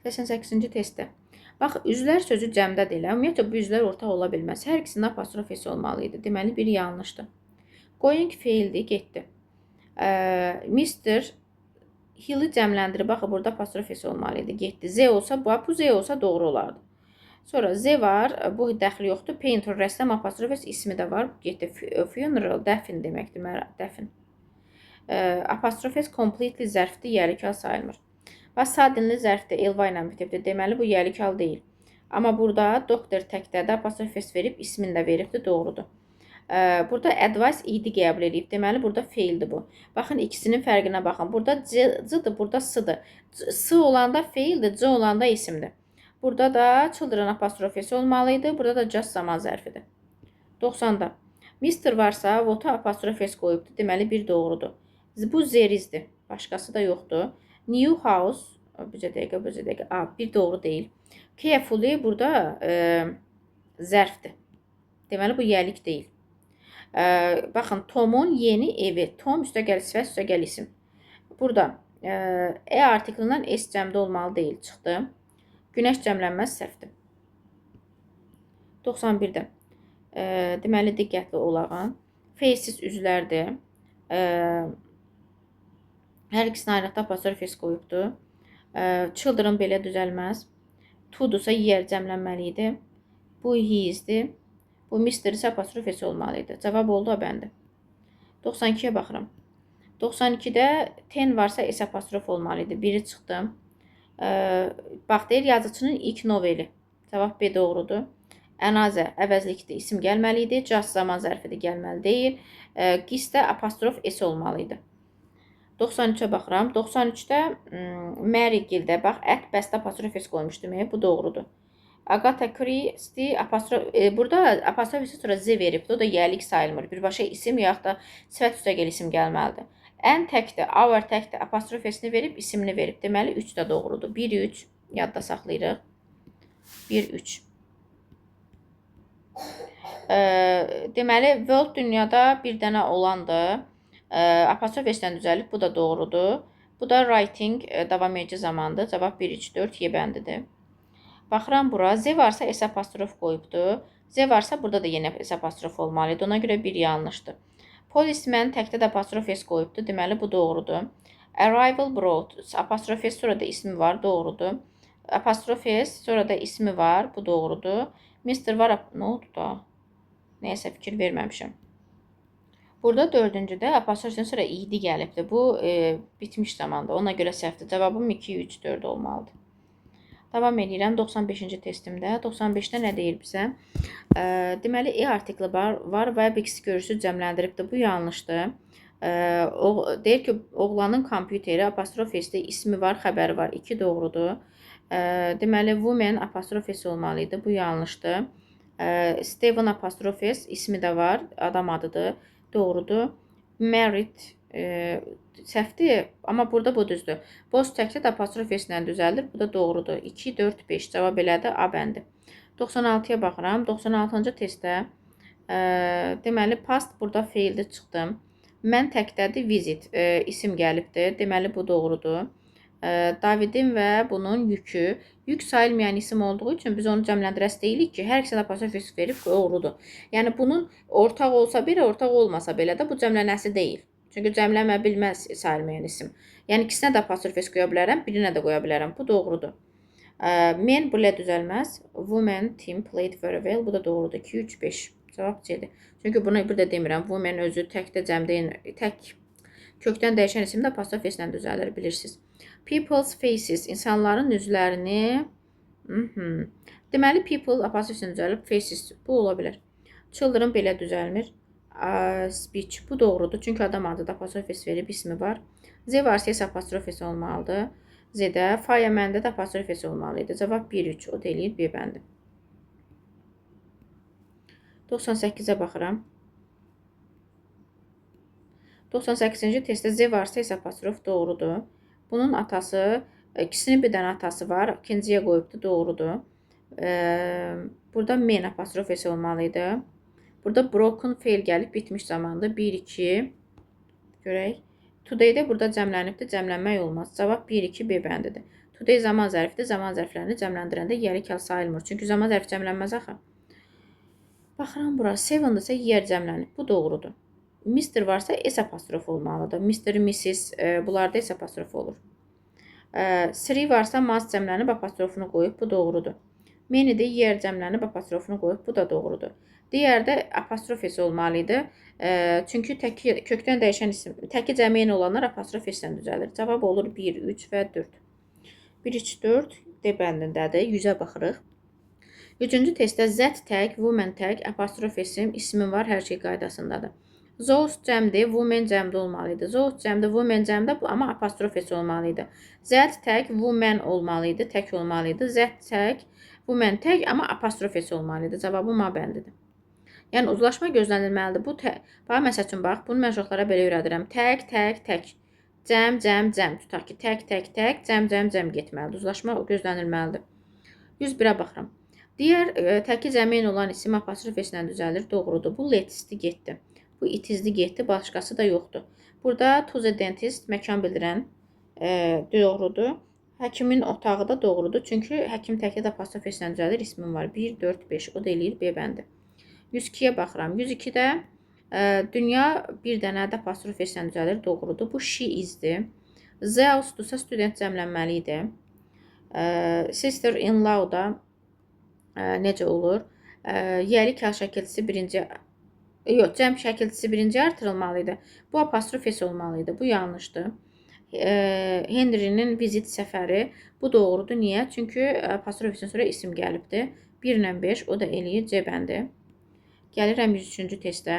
88-ci testdə. Bax, üzlər sözü cəmdədir. Ümumiyyətlə, bu üzlər ortaq ola bilməz. Hər ikisində apostrof s olmalı idi. Deməli, biri yanlışdır. Going feildir, getdi. Mr. Hill-i cəmləndirir. Baxın, burada apostrof s olmalı idi, getdi. Z olsa, bu Z olsa doğru olardı. Sonra Z var, bu dəxli yoxdur. Painter, rəssam, apostrof s ismi də var. Getdi. Funeral, dəfin deməkdir, dəfin. Apostrof s completely zərfdir, yəlik hal sayılmır. Və sadinli zərfdir, elva ilə bitibdir. Deməli, bu yəlik hal deyil. Amma burada doktor təkdədə apostrof s verib, ismini də veribdir, doğrudur. Burada advice idi qəbul edib. Deməli, burada feildir bu. Baxın, ikisinin fərqinə baxın. Burada C-dır, burada S-dır. S olanda feildir, C olanda isimdir. Burada da children apostrof s olmalıydı. Burada da just zaman zərfidir. 90-da. Mr. varsa, what-a apostrof s qoyubdur. Deməli, bir doğrudur. Bu zerizdir. Başqası da yoxdur. New house. Bücə dəqiqə. Bir doğru deyil. Carefully burada zərfdir. Deməli, bu yəlik deyil. Baxın, Tom'un yeni evi. Tom üstəgəl sifət, üstəgəl isim. Burada artiklindən s cəmdə olmalı deyil. Çıxdı. Günəş cəmlənməz səhvdir. 91-də. Deməli, diqqətli olağın. Faces üzlərdir. Hər ikisini ayrıqda apostrof s qoyubdur. Children belə düzəlməz. To-dursa yer cəmlənməli idi. Bu he-izdir. Bu Mr. isə apostrof s olmalı idi. Cavab oldu o bəndi. 92-yə baxıram. 92-də 10 varsa S apostrof olmalı idi. Biri çıxdı. Bax, deyir, yazıçının ilk noveli. Cavab B doğrudur. Ənazə əvəzlikdə isim gəlməli idi. Just zaman zərfidir, gəlməli deyil. Qisdə apostrof S olmalı idi. 93-ə baxıram. 93-də Mary-gildə, bax, ət bəstə apostrof S qoymuşdum. Bu doğrudur. Agatha Christie burada apostrof S sonra Z veribdir. O da yəlik sayılmır. Birbaşa isim yaxud da sifət üstəgəl isim gəlməlidir. Ən təkdir, our təkdir, apostrof S-ni verib, isimini verib. Deməli, 3 də doğrudur. 1-3, yadda saxlayırıq. 1-3. Deməli, world dünyada bir dənə olandır. Apostrof S-dən düzəlib, bu da doğrudur. Bu da writing davam edici zamandır. Cavab 1-3-4 Y bəndidir. Baxıram bura. Z varsa S apostrof qoyubdur. Z varsa burada da yenə S apostrof olmalıdır. Ona görə bir yanlışdır. Policeman təkdə də apostrof S qoyubdur. Deməli, bu doğrudur. Arrival brought. Apostrof S sonra da ismi var. Doğrudur. Apostrof S sonra da ismi var. Bu doğrudur. Mr. var. Nə oldu da? Nəyəsə fikir verməmişəm. Burada dördüncüdə apostrof S sonra idi gəlibdir. Bu bitmiş zamanda. Ona görə səhvdir. Cavabım 2, 3, 4 olmalıdır. Davam edirəm 95-ci testimdə. 95-də nə deyir bizə? Deməli, E artikli var və X görürsüz cəmləndiribdir. Bu yanlışdır. Deyir ki, oğlanın kompüteri apostrof S-də ismi var, xəbəri var. 2 doğrudur. Deməli, woman apostrof S olmalı idi. Bu yanlışdır. Steven apostrof S ismi də var. Adam adıdır. Doğrudur. Married səhvdir, amma burada bu düzdür. Boz təkdə apostrof S-lə düzəldir. Bu da doğrudur. 2, 4, 5. Cavab elədir. A bəndi. 96-ya baxıram. 96-cı testdə deməli, past burada feildə çıxdım. Mən təkdədir visit. İsim gəlibdir. Deməli, bu doğrudur. Davidin və bunun yükü. Yük sayılmayan isim olduğu üçün biz onu cəmləndirəsi deyilik ki, hər ikisini apostrof S verib doğrudur. Yəni, bunun ortaq olsa belə, ortaq olmasa belə də bu cəmlənəsi deyil. Çünki cəmlənmə bilməz sayılmayan isim. Yəni, ikisinə də apostrof S qoya bilərəm, birinə də qoya bilərəm. Bu doğrudur. Men belə düzəlməz. Woman team played very well. Bu da doğrudur. 2, 3, 5. Cavab C-dir. Çünki bunu burada demirəm. Woman özü təkdə cəmdə, tək kökdən dəyişən isim də apostrof S-lə düzəlir, bilirsiniz. People's faces, insanların üzlərini. Deməli, people apostrof S-lə düzəlib, faces, bu ola bilər. Children belə düzəlmir. Speech, bu doğrudur. Çünki adam adıda apostrof S verib, ismi var. Z varsa S apostrof S olmalıdır. Z-də, fireman-də də apostrof S olmalıydı. Cavab 1-3, o deyil, B bəndi. 98-ə baxıram. 98-ci testdə Z varsa S apostrof doğrudur. Bunun atası, ikisinin bir dənə atası var. İkinciyə qoyubdur, doğrudur. Burada men apostrof S olmalıydı. Burada broken fail gəlib, bitmiş zamandır. 1, 2, görək. Today-də burada cəmlənibdir, cəmlənmək olmaz. Cavab 1, 2, B bəndidir. Today zaman zərfidir, zaman zərflərini cəmləndirəndə yəlik hal sayılmır. Çünki zaman zərfi cəmlənməz axı. Baxıram bura, 7-dirsə yer cəmlənib, bu doğrudur. Mr. varsa S apostrof olmalıdır. Mr. Mrs. Bunlarda S apostrof olur. 3 varsa must cəmlənib, apostrofunu qoyub, bu doğrudur. Many-də yer cəmlənib, apostrofunu qoyub, bu da doğrudur. Digərdə apostrof S olmalıydı. Çünki kökdən dəyişən isim, təki cəmiyyən olanlar apostrof S-lə düzəlir. Cavab olur 1, 3 və 4. 1, 3, 4 D bəndindədir. 100-ə baxırıq. 3-cü testdə Z tag, woman tag, apostrof S-im, ismim var, hər şey qaydasındadır. Those cəmdir, woman cəmdə olmalıydı. Those cəmdə, woman cəmdə, amma apostrof S olmalıydı. Z tag, woman olmalıydı, tək olmalıydı. Z tag, woman tag, amma apostrof S olmalıydı. Cavabım A bəndidir. Yəni, uzlaşma gözlənilməlidir. Bax, məsəl üçün, bax, bunu mən uşaqlara belə öyrədirəm. Tək, tək, tək. Cəm, cəm, cəm. Tutaq ki, tək, tək, tək, cəm, cəm, cəm getməlidir. Uzlaşma gözlənilməlidir. 101-ə baxıram. Digər təki cəmiyyən olan isim apostrof S-lə düzəlir. Doğrudur. Bu let's-di getdi. Bu it-izdi getdi. Başqası da yoxdur. Burada to the dentist məkan bildirən doğrudur. Həkimin otağı da doğrudur. Çünki həkim təki də apostrof S-lə düzəlir. İsmim var. 1, 4, 5. O da eləyir B bəndi. 102-yə baxıram. 102-də dünya bir dənə də apostrof S-lə düzəlir. Doğrudur. Bu she is-dir. Zeus-dursa student cəmlənməli idi. Sister-in-law da necə olur? Yəlik hal şəkilçisi birinci Yox, cəm şəkilçisi birinci artırılmalı idi. Bu apostrof S olmalı idi. Bu yanlışdır. Henry'nin vizit səfəri. Bu doğrudur. Niyə? Çünki apostrof S-dən sonra isim gəlibdir. 1 ilə 5 o da eləyir C bəndi. Gəlirəm 103-cü testə.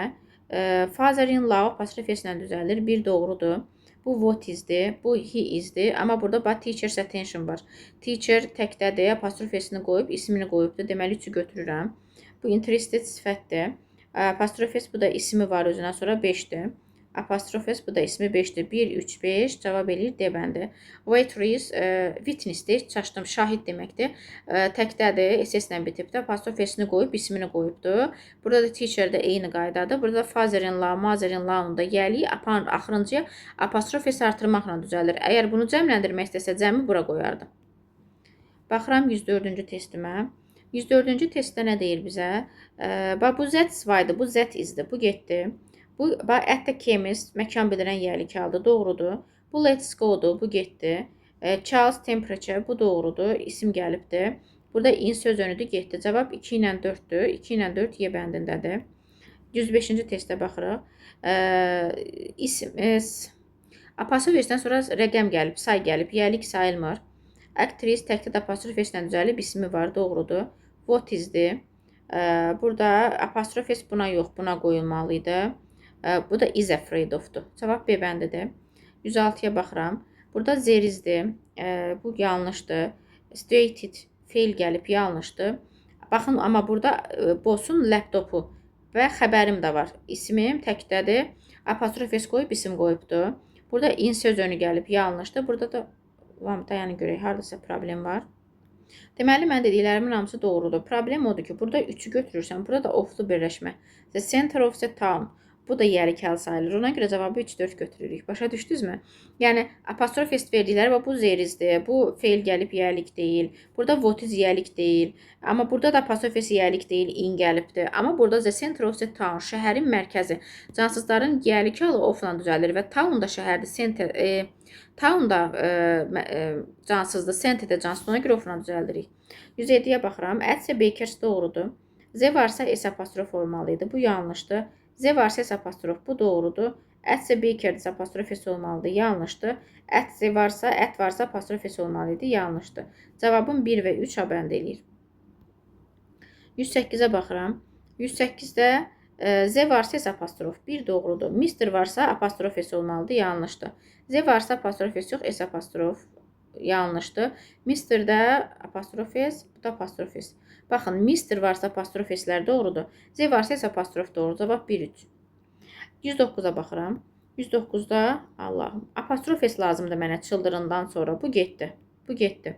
Father-in-law apostrof S-lə düzəlir. 1 doğrudur. Bu what is-dir, bu he is-dir. Amma burada bax teacher's attention var. Teacher təkdədir, apostrof S-ni qoyub, ismini qoyubdur. Deməli 3-ü götürürəm. Bu interested sifətdir. Apostrof S bu da ismi var özündən sonra 5-dir. Apostrof S bu da ismi 5-dir. 1, 3, 5 cavab eləyir D bəndi. Waitress witness-dir, çaşdım, şahid deməkdir. Təkdədir, SS-lə bitibdir. Apostrof S-ni qoyub, ismini qoyubdur. Burada da teacher də eyni qaydadır. Burada father-in-law, mother-in-law-ın da gəli axırıncıya apostrof S artırmaqla düzəlir. Əgər bunu cəmləndirmək istəsə, cəmi bura qoyardı. Baxıram 104-cü testimə. 104-cü testdə nə deyir bizə? Bax, bu Z-dir, bu Z is-dir, bu getdi. Bu, bax, at the chemist, məkan bildirən yəlik aldı, doğrudur. Bu let's go-dur, bu getdi. Charles temperature, bu doğrudur, isim gəlibdir. Burada in söz önüdür, getdi. Cavab 2 ilə 4-dür, 2 ilə 4 Y bəndindədir. 105-ci testə baxırıq. İsim, apostrof S-dən sonra rəqəm gəlib, say gəlib, yəlik sayılmır. Actress təkdə apostrof S-lə düzəlib, ismi var, doğrudur. What is-dir. Burada apostrof S buna yox, buna qoyulmalı idi. Bu da is afraid of-dur. Cavab B bəndidir. 106-ya baxıram. Burada there is-dir. Bu yanlışdır. Stated fail gəlib, yanlışdır. Baxın, amma burada boss'un laptopu və xəbərim də var. İsmim təkdədir. Apostrof S qoyub, isim qoyubdur. Burada in söz önü gəlib, yanlışdır. Burada da dayanın görək, haradasa problem var. Deməli, mən dediklərimin hamısı doğrudur. Problem odur ki, burada 3-ü götürürsən, burada da of-lu birləşmə. The center of the town. Bu da yərikəl sayılır. Ona görə cavabı 3-4 götürürük. Başa düşdünüzmü? Yəni, apostrof S verdikləri, bu zerizdir. Bu fail gəlib yəlik deyil. Burada what is yəlik deyil. Amma burada da apostrof S yəlik deyil, in gəlibdir. Amma burada the center of the town, şəhərin mərkəzi. Cansızların yərikalı of-la düzəlir və town da şəhərdir, center... Town da cansızdır, center də cansızdır, ona görə ofla düzəldirik. 107-yə baxıram. Ətsə Bakers doğrudur. Z varsa S apostrof olmalıydı. Bu yanlışdır. Z varsa S apostrof, bu doğrudur. Ətsə Bakers apostrof S olmalıdır. Yanlışdır. Ət varsa, ət varsa apostrof S olmalıydı. Yanlışdır. Cavabım 1 və 3 bənd eləyir. 108-ə baxıram. 108-də Z varsa S apostrof, 1 doğrudur. Mr varsa apostrof S olmalıdır, yanlışdır. Z varsa apostrof S yox, S apostrof yanlışdır. Mr-də apostrof S, bu da apostrof S. Baxın, Mr varsa apostrof S-lər doğrudur. Z varsa S apostrof doğru. Cavab 1-3. 109-a baxıram. 109-da Allahım, apostrof S lazımdır mənə çıldırından sonra. Bu getdi. Bu getdi.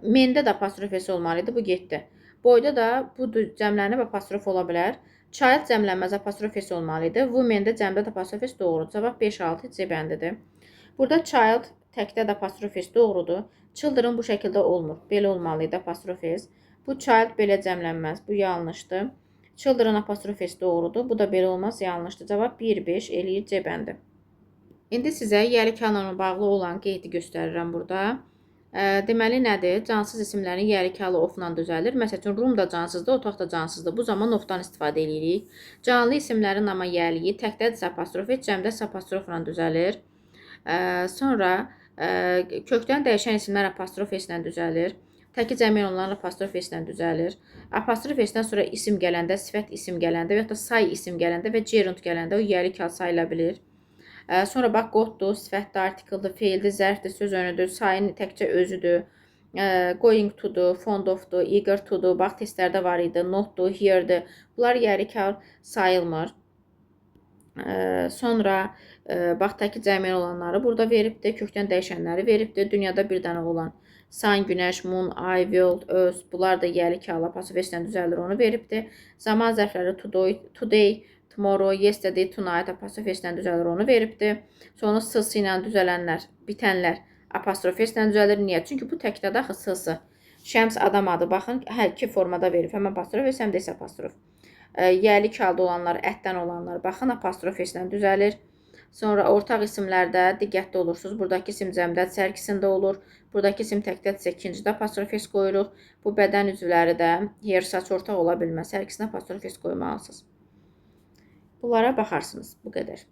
Mendə də apostrof S olmalıydı, bu getdi. Boyda da bu cəmlənib apostrof ola bilər. Child cəmlənməz apostrof S olmalıydı. Women-də cəmdə apostrof S doğrudur. Cavab 5-6 C bəndidir. Burada child təkdə apostrof S doğrudur. Children bu şəkildə olmur. Belə olmalıydı apostrof S. Bu child belə cəmlənməz. Bu yanlışdır. Children apostrof S doğrudur. Bu da belə olmaz, yanlışdır. Cavab 1-5 eləyir C bəndi. İndi sizə yəlik halına bağlı olan qeydi göstərirəm burada. Deməli, nədir? Cansız isimlərin yərikalı of-la düzəlir. Məsəl üçün, room da cansızdır, otaq da cansızdır. Bu zaman of-dan istifadə edirik. Canlı isimlərin amma yəliyi təkdədirsə apostrof S, cəmdə apostrofla düzəlir. Sonra kökdən dəyişən isimlər apostrof S-lə düzəlir. Təki cəmi olanlar apostrof S-lə düzəlir. Apostrof S-dən sonra isim gələndə, sifət isim gələndə və ya da say isim gələndə və gerund gələndə o yərikal sayıla bilir. Sonra bax, qoddur, sifətdir, artikeldir, feildir, zərfdir, söz önüdür, sayın təkcə özüdür, going to'dur, fond of'dur, eager to'dur, bax, testlərdə var idi, notdur, here'dir. Bunlar yərikal sayılmır. Sonra bax, təki cəmi olanları burada veribdir, kökdən dəyişənləri veribdir, dünyada bir dənə olan sun, günəş, moon, ay, world, öz, bunlar da yərikal apostrof S-lə düzəlir, onu veribdir. Zaman zərfləri today, tomorrow, yesterday, tonight apostrof S-lə düzəlir, onu veribdir. Sonra s-sı ilə düzələnlər, bitənlər apostrof S-lə düzəlir. Niyə? Çünki bu təkdə daxı s-sı. Şəms adam adı, baxın, hər iki formada verib. Həm apostrof S, həm də S apostrof. Yəlik halda olanlar, ətdən olanlar, baxın, apostrof S-lə düzəlir. Sonra ortaq isimlərdə diqqətli olursunuz. Buradakı isim cəmdə hər ikisində olur. Buradakı isim təkdədirsə ikincidə apostrof S qoyuruq. Bu bədən üzvləri də yer, saç ortaq ola bilməz. Hər ikisində apostrof S qoymalısınız. Bunlara baxarsınız. Bu qədər.